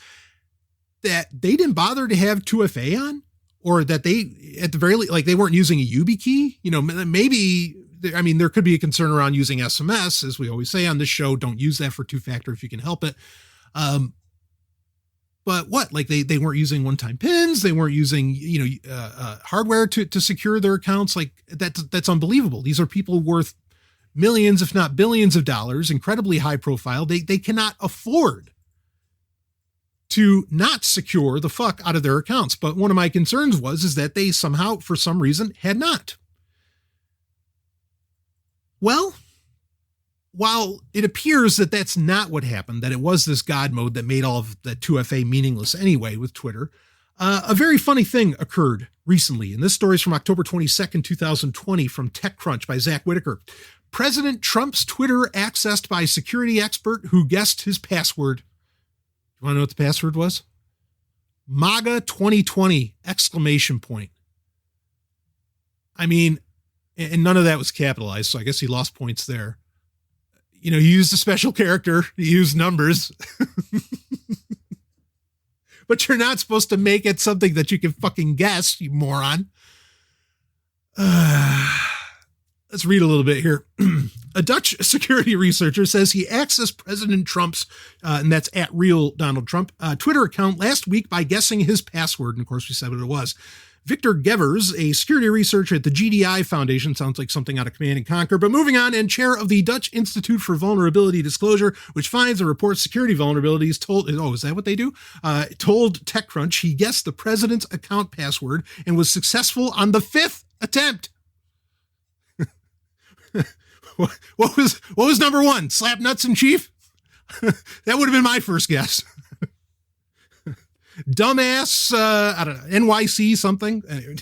that they didn't bother to have 2FA on? or that they, at the very least, like they weren't using a YubiKey. You know, maybe, I mean, there could be a concern around using SMS, as we always say on this show. Don't use that for two-factor if you can help it. But what, like they weren't using one-time pins. They weren't using, hardware to secure their accounts. Like that's unbelievable. These are people worth millions, if not billions of dollars, incredibly high profile. They cannot afford to not secure the fuck out of their accounts. But one of my concerns is that they somehow, for some reason, had not. Well, while it appears that that's not what happened, that it was this God mode that made all of the 2FA meaningless anyway with Twitter, a very funny thing occurred recently. And this story is from October 22nd, 2020 from TechCrunch by Zach Whitaker. President Trump's Twitter accessed by security expert who guessed his password. You want to know what the password was? MAGA 2020 exclamation point. I mean, and none of that was capitalized, so I guess he lost points there. You know, he used a special character, he used numbers. But you're not supposed to make it something that you can fucking guess, you moron. Let's read a little bit here. A Dutch security researcher says he accessed President Trump's, and that's at real Donald Trump, Twitter account last week by guessing his password. And of course, we said what it was. Victor Gevers, a security researcher at the GDI Foundation, sounds like something out of Command and Conquer, but moving on, and chair of the Dutch Institute for Vulnerability Disclosure, which finds and reports security vulnerabilities, told TechCrunch he guessed the president's account password and was successful on the 5th attempt. What was number one? Slap nuts in chief? That would have been my first guess. Dumbass, I don't know, NYC something. Anyway.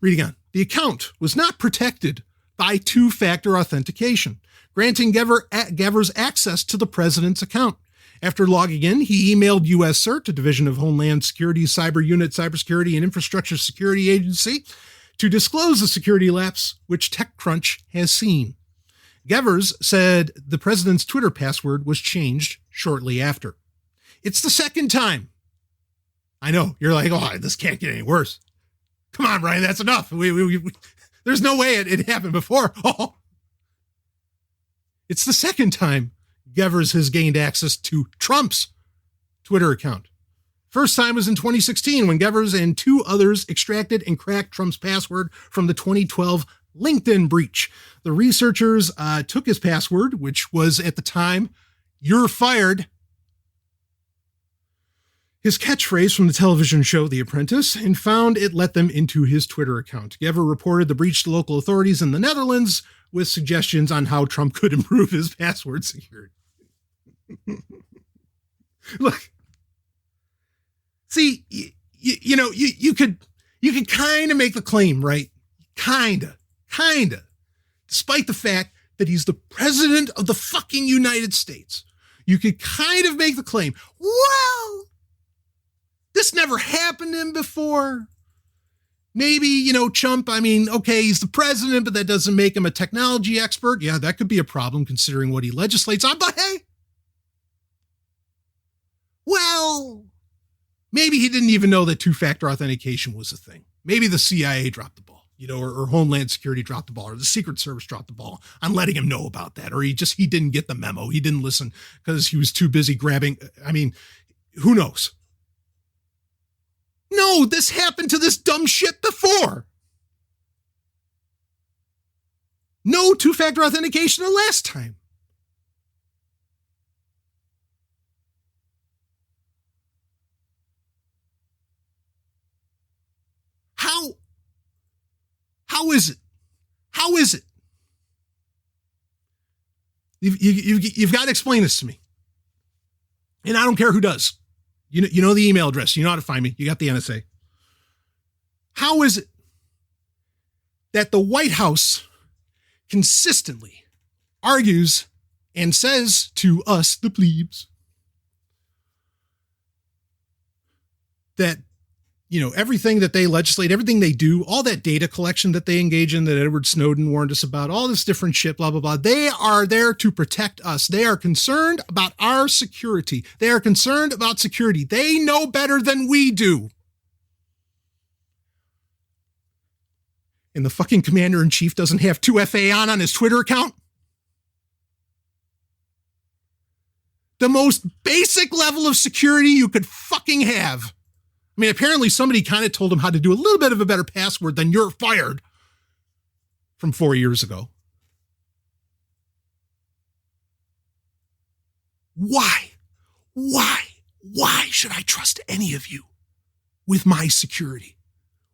Reading on. The account was not protected by two-factor authentication, granting Gevers access to the president's account. After logging in, he emailed U.S. CERT, a Division of Homeland Security Cyber Unit Cybersecurity and Infrastructure Security Agency, to disclose the security lapse, which TechCrunch has seen. Gevers said the president's Twitter password was changed shortly after. It's the second time. I know, you're like, oh, this can't get any worse. Come on, Ryan, that's enough. There's no way it happened before. Oh. It's the second time Gevers has gained access to Trump's Twitter account. First time was in 2016 when Gevers and two others extracted and cracked Trump's password from the 2012 LinkedIn breach. The researchers took his password, which was at the time, "You're fired," his catchphrase from the television show The Apprentice, and found it let them into his Twitter account. Gever reported the breach to local authorities in the Netherlands with suggestions on how Trump could improve his password security. Look, see, you could kind of make the claim, right? Kind of, despite the fact that he's the president of the fucking United States. You could kind of make the claim, well, this never happened to him before. Maybe, Trump, I mean, okay, he's the president, but that doesn't make him a technology expert. Yeah, that could be a problem considering what he legislates on, but hey, well, maybe he didn't even know that two-factor authentication was a thing. Maybe the CIA dropped the ball, or Homeland Security dropped the ball, or the Secret Service dropped the ball on letting him know about that, or he didn't get the memo. He didn't listen because he was too busy grabbing. I mean, who knows? No, this happened to this dumb shit before. No two-factor authentication the last time. How is it? How is it? You've got to explain this to me. And I don't care who does. You know the email address. You know how to find me. You got the NSA. How is it that the White House consistently argues and says to us, the plebes, that, everything that they legislate, everything they do, all that data collection that they engage in that Edward Snowden warned us about, all this different shit, blah, blah, blah. They are there to protect us. They are concerned about our security. They are concerned about security. They know better than we do. And the fucking commander-in-chief doesn't have 2FA on his Twitter account? The most basic level of security you could fucking have. I mean, apparently somebody kind of told him how to do a little bit of a better password than "you're fired" from 4 years ago. Why? Why should I trust any of you with my security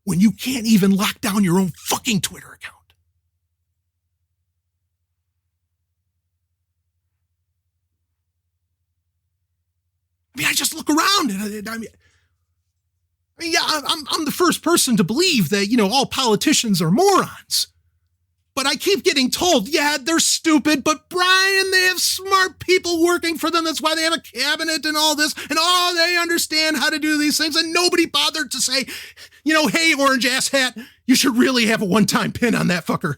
when you can't even lock down your own fucking Twitter account? I mean, I just look around and I mean, yeah, I'm the first person to believe that, all politicians are morons. But I keep getting told, yeah, they're stupid, but Brian, they have smart people working for them. That's why they have a cabinet and all this. And they understand how to do these things. And nobody bothered to say, hey, orange ass hat, you should really have a one-time pin on that fucker.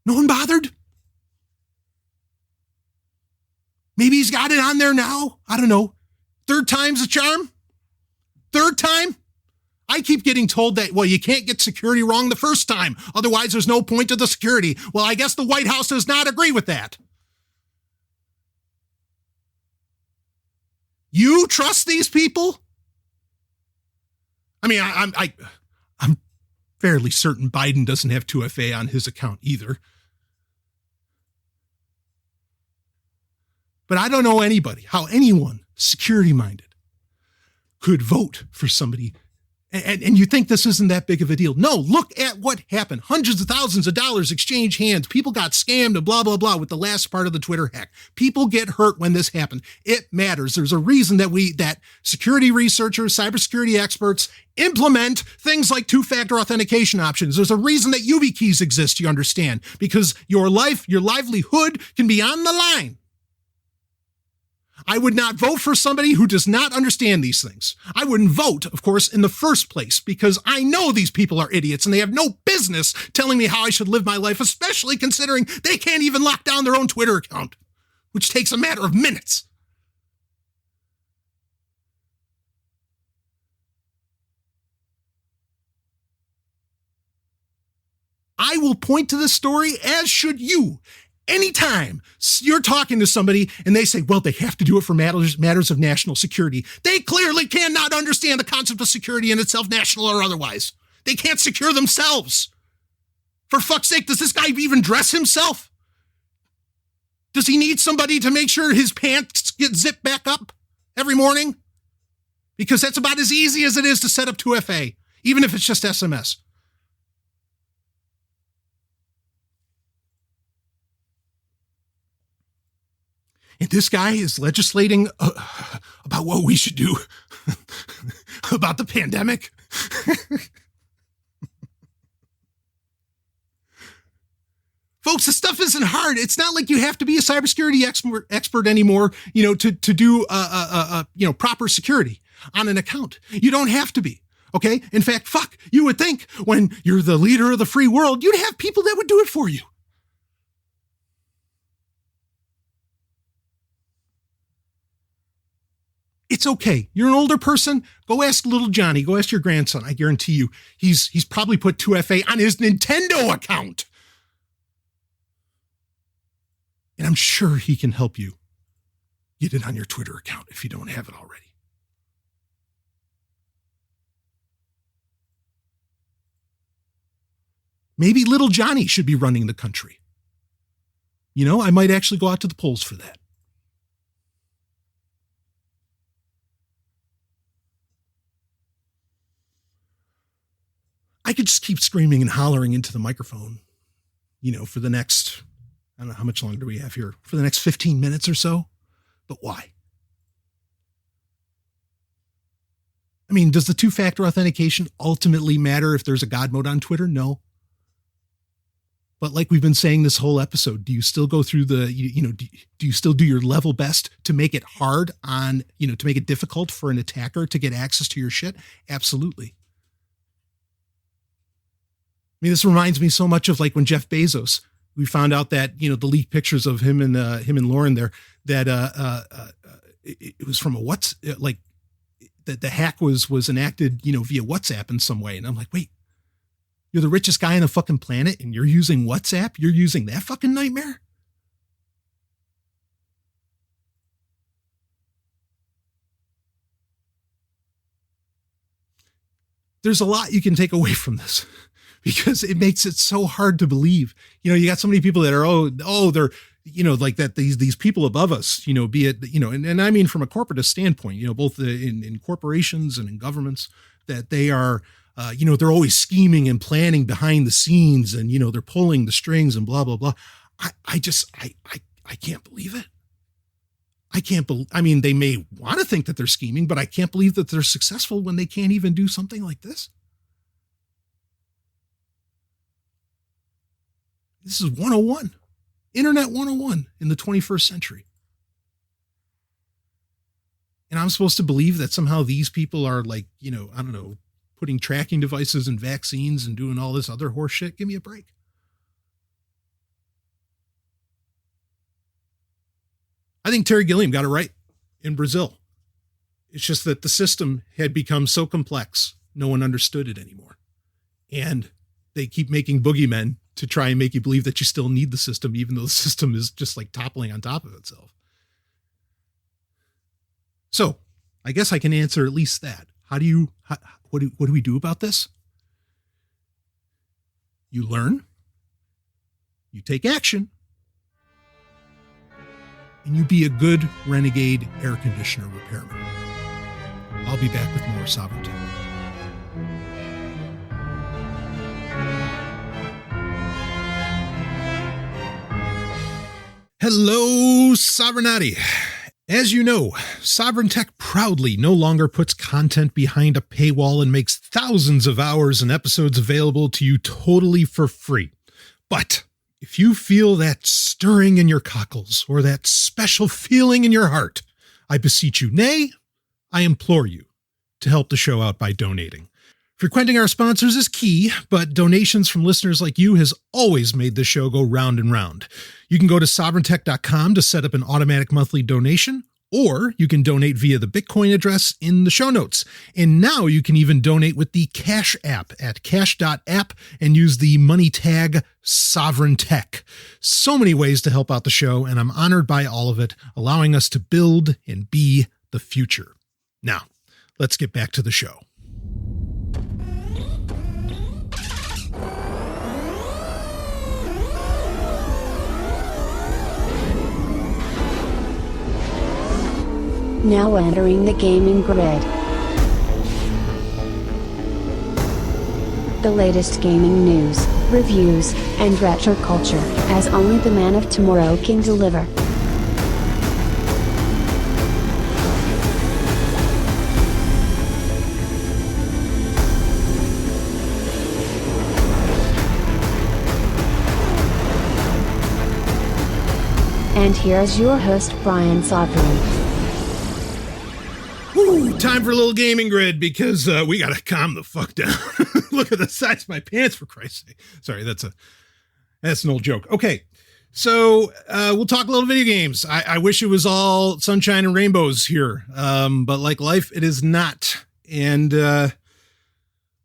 No one bothered? Maybe he's got it on there now. I don't know. Third time's a charm? Third time? I keep getting told that, well, you can't get security wrong the first time. Otherwise, there's no point to the security. Well, I guess the White House does not agree with that. You trust these people? I mean, I'm fairly certain Biden doesn't have 2FA on his account either. But I don't know how anyone security-minded could vote for somebody. And you think this isn't that big of a deal. No, look at what happened. Hundreds of thousands of dollars exchange hands. People got scammed and blah, blah, blah with the last part of the Twitter hack. People get hurt when this happened. It matters. There's a reason that security researchers, cybersecurity experts implement things like two-factor authentication options. There's a reason that YubiKeys exist, you understand, because your livelihood can be on the line. I would not vote for somebody who does not understand these things. I wouldn't vote, of course, in the first place, because I know these people are idiots and they have no business telling me how I should live my life, especially considering they can't even lock down their own Twitter account, which takes a matter of minutes. I will point to this story, as should you. Anytime you're talking to somebody and they say, well, they have to do it for matters of national security, they clearly cannot understand the concept of security in itself, national or otherwise. They can't secure themselves. For fuck's sake, does this guy even dress himself? Does he need somebody to make sure his pants get zipped back up every morning? Because that's about as easy as it is to set up 2FA, even if it's just SMS. And this guy is legislating about what we should do about the pandemic. Folks, this stuff isn't hard. It's not like you have to be a cybersecurity expert anymore, to do proper security on an account. You don't have to be. Okay. In fact, you would think when you're the leader of the free world, you'd have people that would do it for you. It's okay. You're an older person. Go ask little Johnny. Go ask your grandson. I guarantee you, he's probably put 2FA on his Nintendo account. And I'm sure he can help you get it on your Twitter account if you don't have it already. Maybe little Johnny should be running the country. I might actually go out to the polls for that. I could just keep screaming and hollering into the microphone, for the next, I don't know, how much longer do we have here? For the next 15 minutes or so. But why? I mean, does the two-factor authentication ultimately matter if there's a God mode on Twitter? No. But like we've been saying this whole episode, do you still go through do you still do your level best to make it hard to make it difficult for an attacker to get access to your shit? Absolutely. I mean, this reminds me so much of like when Jeff Bezos, we found out that, the leaked pictures of him and Lauren there, that it was from the hack was enacted, via WhatsApp in some way. And I'm like, wait, you're the richest guy on the fucking planet and you're using WhatsApp? You're using that fucking nightmare? There's a lot you can take away from this because it makes it so hard to believe. You got so many people that are, they're, like that these people above us, be it, and I mean from a corporatist standpoint, both in corporations and in governments, that they are, they're always scheming and planning behind the scenes and, they're pulling the strings and blah, blah, blah. I can't believe it. I mean, they may want to think that they're scheming, but I can't believe that they're successful when they can't even do something like this. This is 101, Internet 101 in the 21st century. And I'm supposed to believe that somehow these people are like, I don't know, putting tracking devices and vaccines and doing all this other horse shit. Give me a break. I think Terry Gilliam got it right in Brazil. It's just that the system had become so complex, no one understood it anymore. And they keep making boogeymen to try and make you believe that you still need the system, even though the system is just like toppling on top of itself. So I guess I can answer at least that. What do we do about this? You learn, you take action, and you be a good renegade air conditioner repairman. I'll be back with more Sovryn Tech. Hello, Sovrynati. As you know, Sovryn Tech proudly no longer puts content behind a paywall and makes thousands of hours and episodes available to you totally for free. But if you feel that stirring in your cockles or that special feeling in your heart, I beseech you, nay, I implore you to help the show out by donating. Frequenting our sponsors is key, but donations from listeners like you has always made this show go round and round. You can go to sovryntech.com to set up an automatic monthly donation, or you can donate via the Bitcoin address in the show notes. And now you can even donate with the Cash app at cash.app and use the money tag Sovryn Tech. So many ways to help out the show, and I'm honored by all of it, allowing us to build and be the future. Now, let's get back to the show. Now entering the gaming grid. The latest gaming news, reviews, and retro culture, as only the man of tomorrow can deliver. And here's your host, Brian Sovryn. Ooh, time for a little gaming grid because we got to calm the fuck down. Look at the size of my pants, for Christ's sake. Sorry, that's an old joke. Okay, so we'll talk a little video games. I wish it was all sunshine and rainbows here, but like life, it is not. And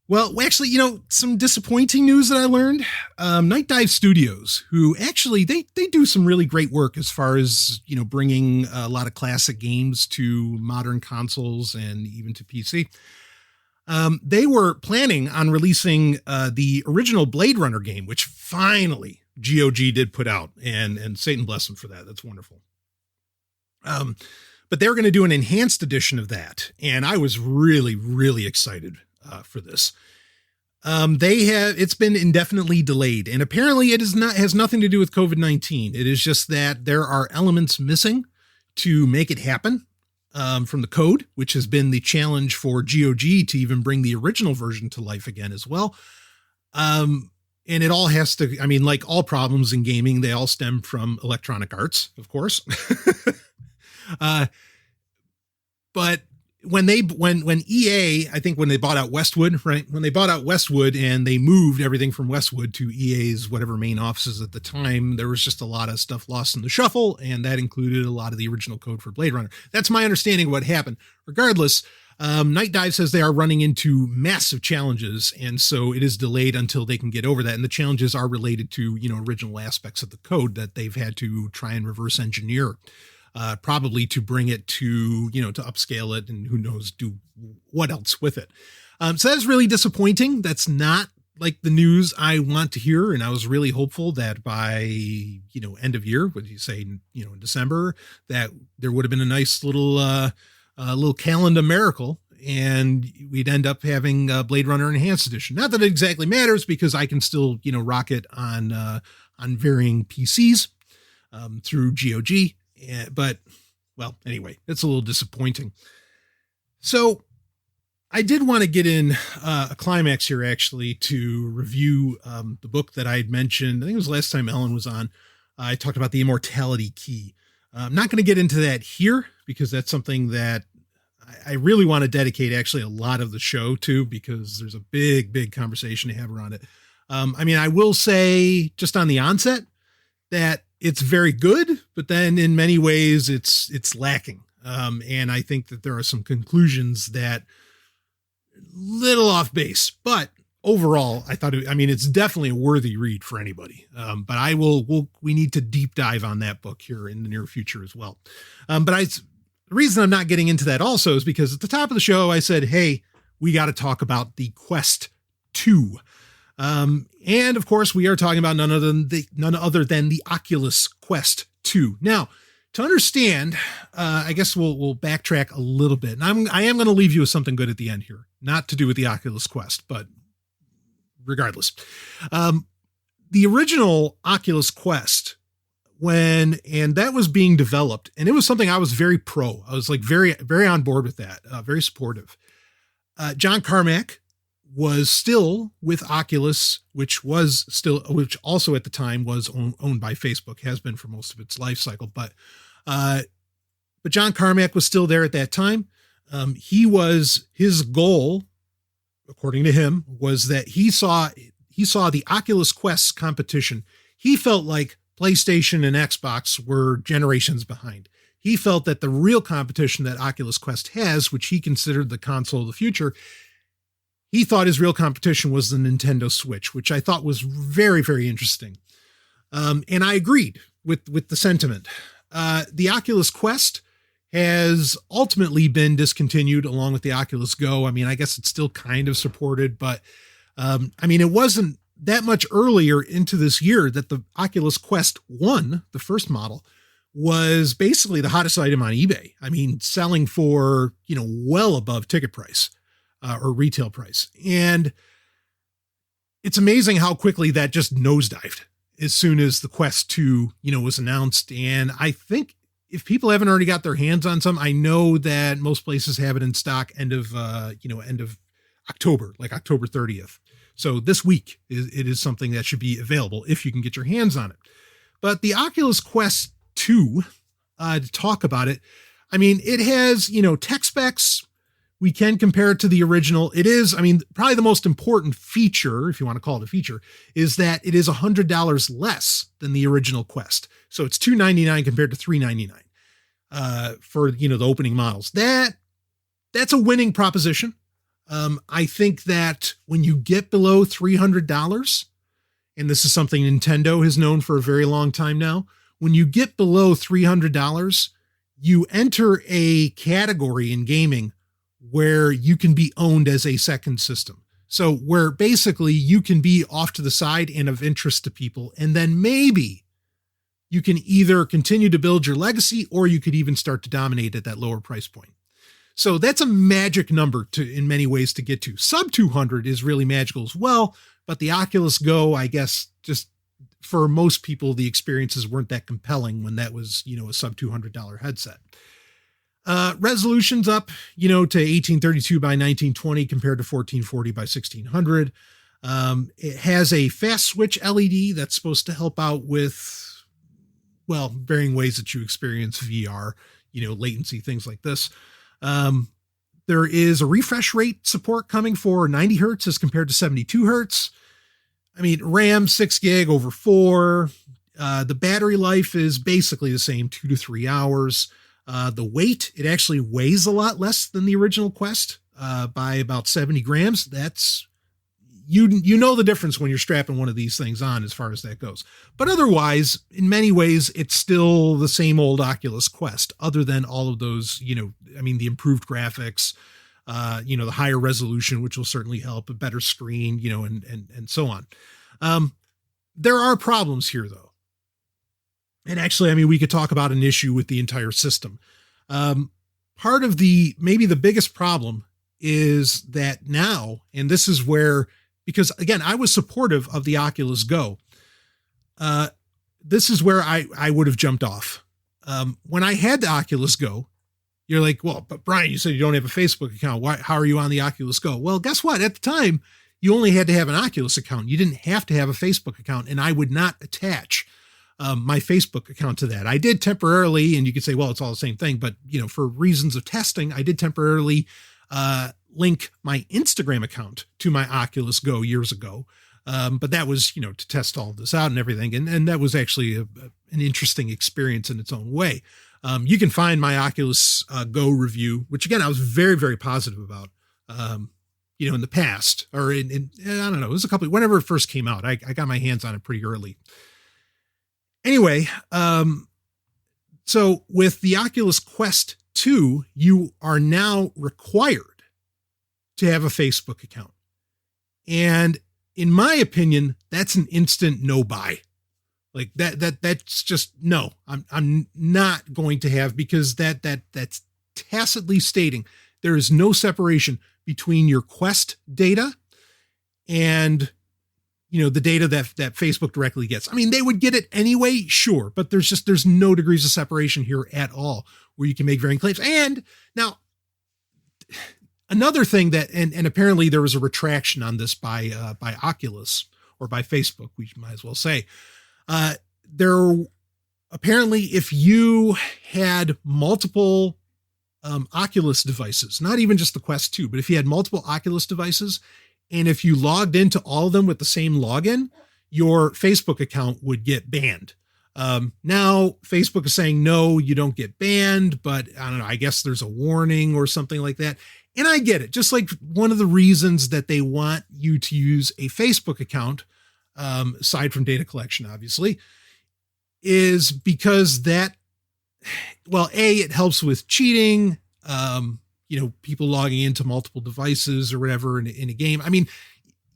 well, actually, some disappointing news that I learned. Night Dive Studios, who actually they do some really great work as far as bringing a lot of classic games to modern consoles and even to PC. They were planning on releasing the original Blade Runner game, which finally GOG did put out, and Satan bless them for that. That's wonderful. But they're going to do an enhanced edition of that, and I was really, really excited for this. It's been indefinitely delayed, and apparently it has nothing to do with COVID-19. It is just that there are elements missing to make it happen from the code, which has been the challenge for GOG to even bring the original version to life again as well. And it all has to, like all problems in gaming, they all stem from Electronic Arts, of course. But when EA, I think when they bought out Westwood, right? When they bought out Westwood and they moved everything from Westwood to EA's whatever main offices at the time, there was just a lot of stuff lost in the shuffle, and that included a lot of the original code for Blade Runner. That's my understanding of what happened. Regardless, Night Dive says they are running into massive challenges, and so it is delayed until they can get over that. And the challenges are related to, original aspects of the code that they've had to try and reverse engineer, probably to bring it to, to upscale it and who knows, do what else with it. So that's really disappointing. That's not like the news I want to hear. And I was really hopeful that by, end of year, what do you say, in December, that there would have been a nice little calendar miracle, and we'd end up having Blade Runner Enhanced Edition. Not that it exactly matters, because I can still, rock it on varying PCs through GOG. But, well, anyway, it's a little disappointing. So I did want to get in a climax here, actually, to review the book that I had mentioned. I think it was last time Ellen was on. I talked about the Immortality Key. I'm not going to get into that here, because that's something that I really want to dedicate actually a lot of the show to, because there's a big conversation to have around it. I will say just on the onset that it's very good, but then in many ways it's lacking. And I think that there are some conclusions that little off base, but overall I thought it's definitely a worthy read for anybody. But we need to deep dive on that book here in the near future as well. The reason I'm not getting into that also is because at the top of the show, I said, hey, we got to talk about the Quest 2. And of course, we are talking about none other than the Oculus Quest 2. Now, to understand, I guess we'll backtrack a little bit. And I am going to leave you with something good at the end here, not to do with the Oculus Quest, but regardless. The original Oculus Quest, and that was being developed, and it was something I was very pro. I was like very, very on board with that, very supportive. John Carmack was still with Oculus, which also at the time was owned by Facebook, has been for most of its life cycle. But John Carmack was still there at that time. His goal, according to him, was that he saw the Oculus Quest competition. He felt like PlayStation and Xbox were generations behind. He felt that the real competition that Oculus Quest has, which he considered the console of the future, he thought his real competition was the Nintendo Switch, which I thought was very, very interesting. And I agreed with the sentiment. The Oculus Quest has ultimately been discontinued along with the Oculus Go. I guess it's still kind of supported, but it wasn't that much earlier into this year that the Oculus Quest 1, the first model, was basically the hottest item on eBay. Selling for, well above ticket price or retail price. And it's amazing how quickly that just nosedived as soon as the Quest 2, was announced. And I think if people haven't already got their hands on some, I know that most places have it in stock end of October, like October 30th. So this week it is something that should be available if you can get your hands on it. But the Oculus Quest 2, to talk about it, it has, tech specs. We can compare it to the original. It is, probably the most important feature, if you want to call it a feature, is that it is $100 less than the original Quest. So it's $299 compared to $399 for, the opening models. That's a winning proposition. I think that when you get below $300, and this is something Nintendo has known for a very long time now, when you get below $300, you enter a category in gaming where you can be owned as a second system. So where basically you can be off to the side and of interest to people. And then maybe you can either continue to build your legacy, or you could even start to dominate at that lower price point. So that's a magic number in many ways to get to. Sub 200 is really magical as well, but the Oculus Go, I guess, just for most people, the experiences weren't that compelling when that was, a sub $200 headset. Resolution's up, to 1832 by 1920 compared to 1440 by 1600. It has a fast switch LED that's supposed to help out with, varying ways that you experience VR, latency, things like this. There is a refresh rate support coming for 90 hertz as compared to 72 hertz. RAM 6 gig over 4. The battery life is basically the same, 2 to 3 hours. The weight, it actually weighs a lot less than the original Quest by about 70 grams. That's, you know the difference when you're strapping one of these things on as far as that goes. But otherwise, in many ways, it's still the same old Oculus Quest, other than all of those, the improved graphics, the higher resolution, which will certainly help, a better screen, and so on. There are problems here, though. And actually, we could talk about an issue with the entire system. Part of maybe the biggest problem is that now, and this is where, because again, I was supportive of the Oculus Go. This is where I would have jumped off. When I had the Oculus Go, you're like, well, but Brian, you said you don't have a Facebook account. How are you on the Oculus Go? Well, guess what? At the time, you only had to have an Oculus account. You didn't have to have a Facebook account, and I would not attach my Facebook account to that. I did temporarily, and you could say, well, it's all the same thing, but for reasons of testing, I did temporarily link my Instagram account to my Oculus Go years ago. But that was, to test all of this out and everything. And that was actually an interesting experience in its own way. You can find my Oculus Go review, which again, I was very, very positive about, in the past, or in I don't know, it was whenever it first came out. I got my hands on it pretty early. Anyway, so with the Oculus Quest 2, you are now required to have a Facebook account. And in my opinion, that's an instant no buy. Like that's just no, I'm not going to have, because that's tacitly stating there is no separation between your Quest data and the data that Facebook directly gets. They would get it anyway, sure, but there's no degrees of separation here at all where you can make varying claims. And now another thing that, and apparently there was a retraction on this by Oculus, or by Facebook, we might as well say, apparently if you had multiple Oculus devices, not even just the Quest 2, but if you had multiple Oculus devices, and if you logged into all of them with the same login, your Facebook account would get banned. Now Facebook is saying, no, you don't get banned, but I don't know, I guess there's a warning or something like that. And I get it. Just like one of the reasons that they want you to use a Facebook account, aside from data collection, obviously, is because that, well, it helps with cheating, people logging into multiple devices or whatever in a game.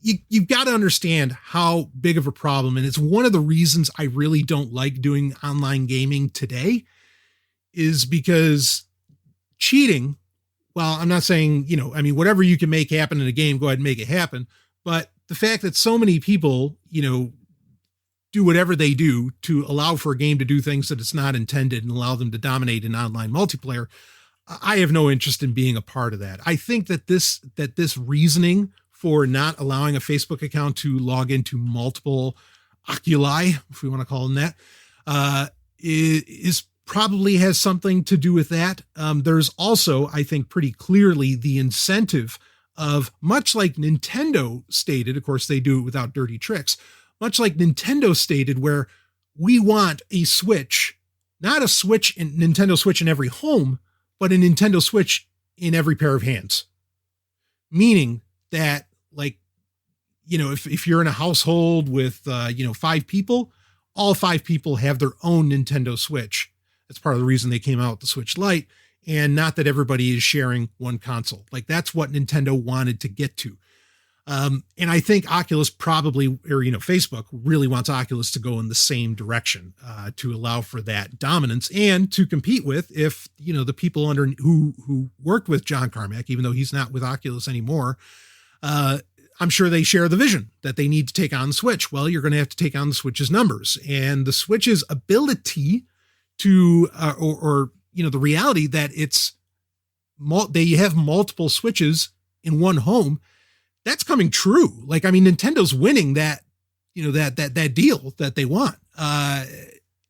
You've got to understand how big of a problem. And it's one of the reasons I really don't like doing online gaming today, is because cheating, well, I'm not saying, whatever you can make happen in a game, go ahead and make it happen. But the fact that so many people, do whatever they do to allow for a game to do things that it's not intended and allow them to dominate in online multiplayer, I have no interest in being a part of that. I think that this reasoning for not allowing a Facebook account to log into multiple oculi, if we want to call them that, is probably has something to do with that. There's also, I think, pretty clearly the incentive of, much like Nintendo stated, of course they do it without dirty tricks, much like Nintendo stated, where we want a Switch, not a Nintendo Switch in every home, but a Nintendo Switch in every pair of hands. Meaning that, if you're in a household with, 5 people, all 5 people have their own Nintendo Switch. That's part of the reason they came out with the Switch Lite, and not that everybody is sharing one console. That's what Nintendo wanted to get to. And I think Oculus probably, or, Facebook really wants Oculus to go in the same direction, to allow for that dominance and to compete with, if, the people who worked with John Carmack, even though he's not with Oculus anymore, I'm sure they share the vision that they need to take on the Switch. Well, you're going to have to take on the Switch's numbers, and the Switch's ability to, the reality that they have multiple Switches in one home. That's coming true. Nintendo's winning that, that deal that they want.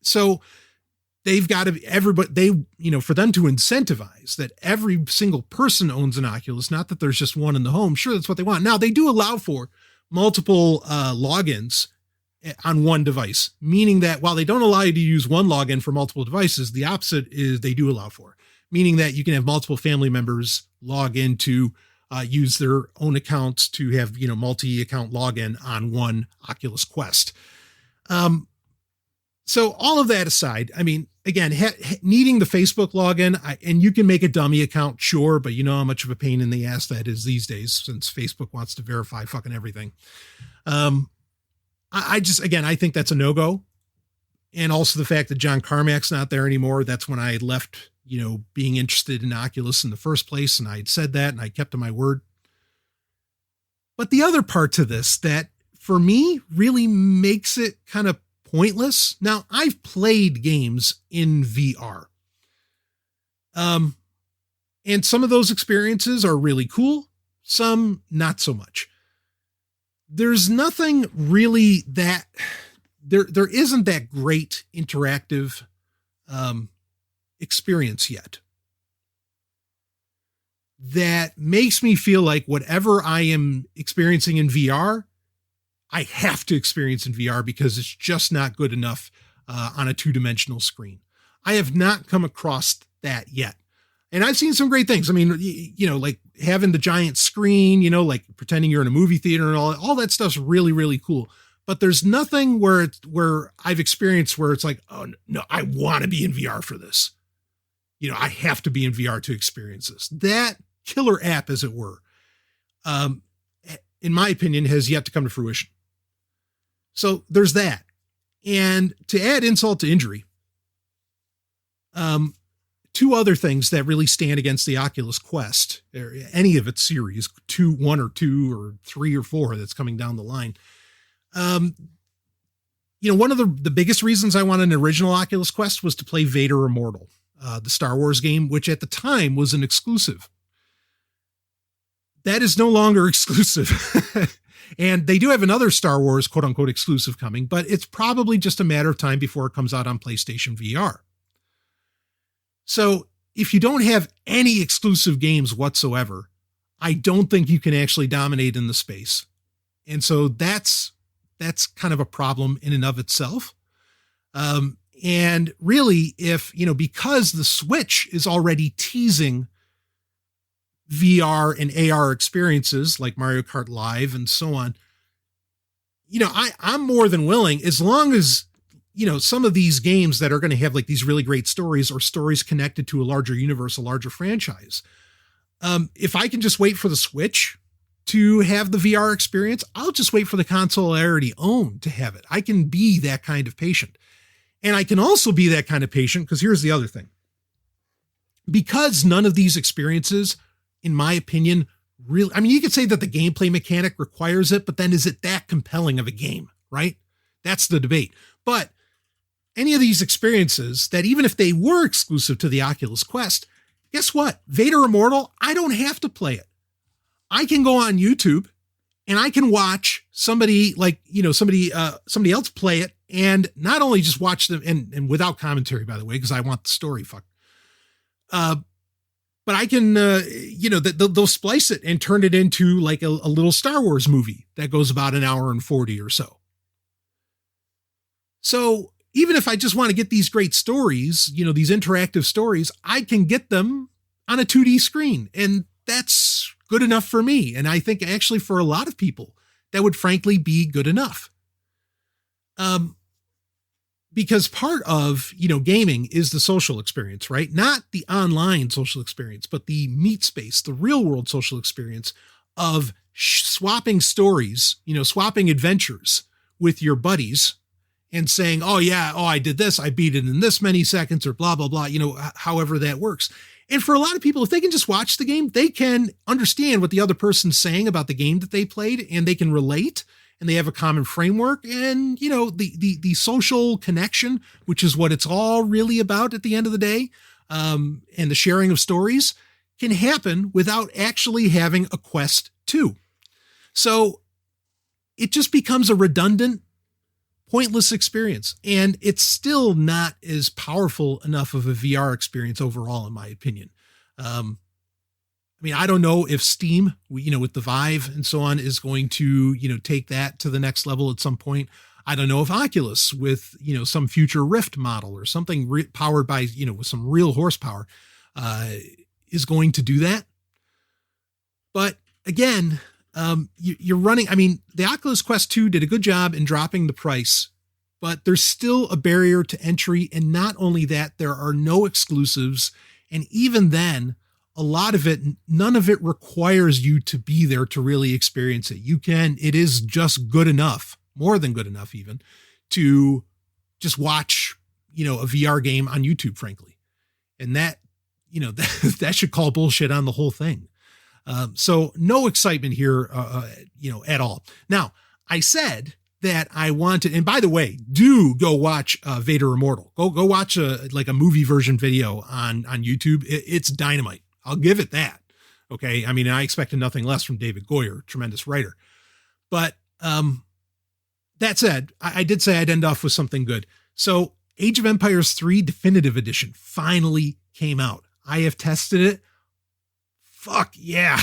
So they've got to, for them to incentivize that every single person owns an Oculus, not that there's just one in the home. Sure, that's what they want. Now they do allow for multiple logins on one device, meaning that while they don't allow you to use one login for multiple devices, the opposite is they do allow for, meaning that you can have multiple family members log in to use their own accounts to have, multi-account login on one Oculus Quest. So all of that aside, I mean, again, needing the Facebook login, and you can make a dummy account, sure, but you know how much of a pain in the ass that is these days since Facebook wants to verify fucking everything. I think that's a no-go. And also the fact that John Carmack's not there anymore. That's when I left, being interested in Oculus in the first place. And I had said that and I kept to my word. But the other part to this that for me really makes it kind of pointless. Now, I've played games in VR. And some of those experiences are really cool. Some not so much. There's nothing really that there isn't that great interactive experience yet that makes me feel like whatever I am experiencing in VR, I have to experience in VR because it's just not good enough on a two-dimensional screen. I have not come across that yet. And I've seen some great things. I mean, like having the giant screen, like pretending you're in a movie theater and all that stuff's really, really cool. But there's nothing where I've experienced where it's like, oh no, I want to be in VR for this. I have to be in VR to experience this. That killer app, as it were, in my opinion, has yet to come to fruition. So there's that. And to add insult to injury, two other things that really stand against the Oculus Quest, or any of its series, 1 or 2 or 3 or 4 that's coming down the line. One of the biggest reasons I wanted an original Oculus Quest was to play Vader Immortal, the Star Wars game, which at the time was an exclusive. That is no longer exclusive. And they do have another Star Wars quote unquote exclusive coming, but it's probably just a matter of time before it comes out on PlayStation VR. So if you don't have any exclusive games whatsoever, I don't think you can actually dominate in the space. And so that's kind of a problem in and of itself. And really, if, because the Switch is already teasing VR and AR experiences like Mario Kart Live and so on, I'm more than willing, as long as, some of these games that are going to have like these really great stories or stories connected to a larger universe, a larger franchise. If I can just wait for the Switch to have the VR experience, I'll just wait for the console I already own to have it. I can be that kind of patient. And I can also be that kind of patient because here's the other thing. Because none of these experiences, in my opinion, really, you could say that the gameplay mechanic requires it, but then is it that compelling of a game, right? That's the debate. But any of these experiences that even if they were exclusive to the Oculus Quest, guess what? Vader Immortal, I don't have to play it. I can go on YouTube and I can watch somebody somebody else play it, and not only just watch them and without commentary, by the way, because I want the story. But I can, they'll splice it and turn it into like a little Star Wars movie that goes about an hour and 40 or so. So even if I just want to get these great stories, these interactive stories, I can get them on a 2D screen, and that's good enough for me. And I think actually for a lot of people, that would frankly be good enough. Because part of, gaming is the social experience, right? Not the online social experience, but the meet space, the real world social experience of swapping stories, swapping adventures with your buddies and saying, I did this, I beat it in this many seconds or blah, blah, blah, however that works. And for a lot of people, if they can just watch the game, they can understand what the other person's saying about the game that they played, and they can relate, and they have a common framework, and, the social connection, which is what it's all really about at the end of the day, and the sharing of stories can happen without actually having a Quest 2. So it just becomes a redundant, pointless experience. And it's still not as powerful enough of a VR experience overall, in my opinion. I don't know if Steam, with the Vive and so on, is going to, take that to the next level at some point. I don't know if Oculus with, some future Rift model or something powered by, with some real horsepower, is going to do that. But again, you're running, the Oculus Quest 2 did a good job in dropping the price, but there's still a barrier to entry. And not only that, there are no exclusives. And even then, a lot of it, none of it requires you to be there to really experience it. It is just good enough, more than good enough even, to just watch, a VR game on YouTube, frankly. And that, that should call bullshit on the whole thing. So no excitement here, at all. Now, I said that I wanted, and by the way, do go watch Vader Immortal. Go watch a movie version video on YouTube. It's dynamite. I'll give it that. Okay. I expected nothing less from David Goyer, tremendous writer. But that said, I did say I'd end off with something good. So Age of Empires 3 Definitive Edition finally came out. I have tested it. Fuck yeah.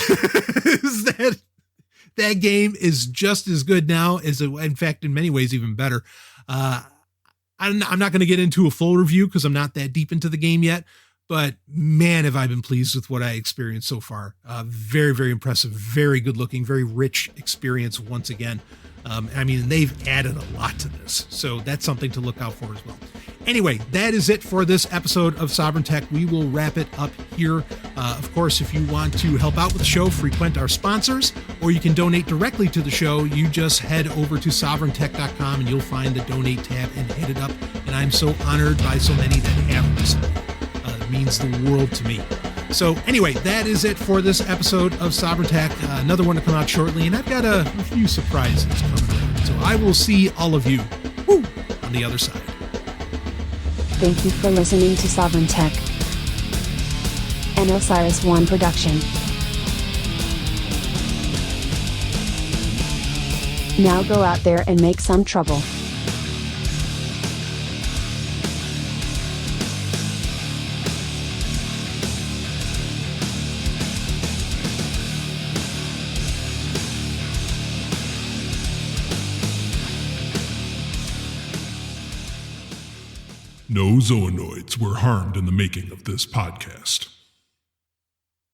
That game is just as good now as, in fact, in many ways, even better. I'm not going to get into a full review because I'm not that deep into the game yet. But man, have I been pleased with what I experienced so far. Very, very impressive, very good looking, very rich experience once again. They've added a lot to this. So that's something to look out for as well. Anyway, that is it for this episode of Sovryn Tech. We will wrap it up here. Of course, if you want to help out with the show, frequent our sponsors, or you can donate directly to the show. You just head over to sovryntech.com and you'll find the donate tab and hit it up. And I'm so honored by so many that have this. It means the world to me. So anyway, that is it for this episode of Sovryn Tech. Another one to come out shortly, and I've got a few surprises coming around. So I will see all of you on the other side. Thank you for listening to Sovryn Tech, an Osiris One production. Now go out there and make some trouble. No zoonoids were harmed in the making of this podcast.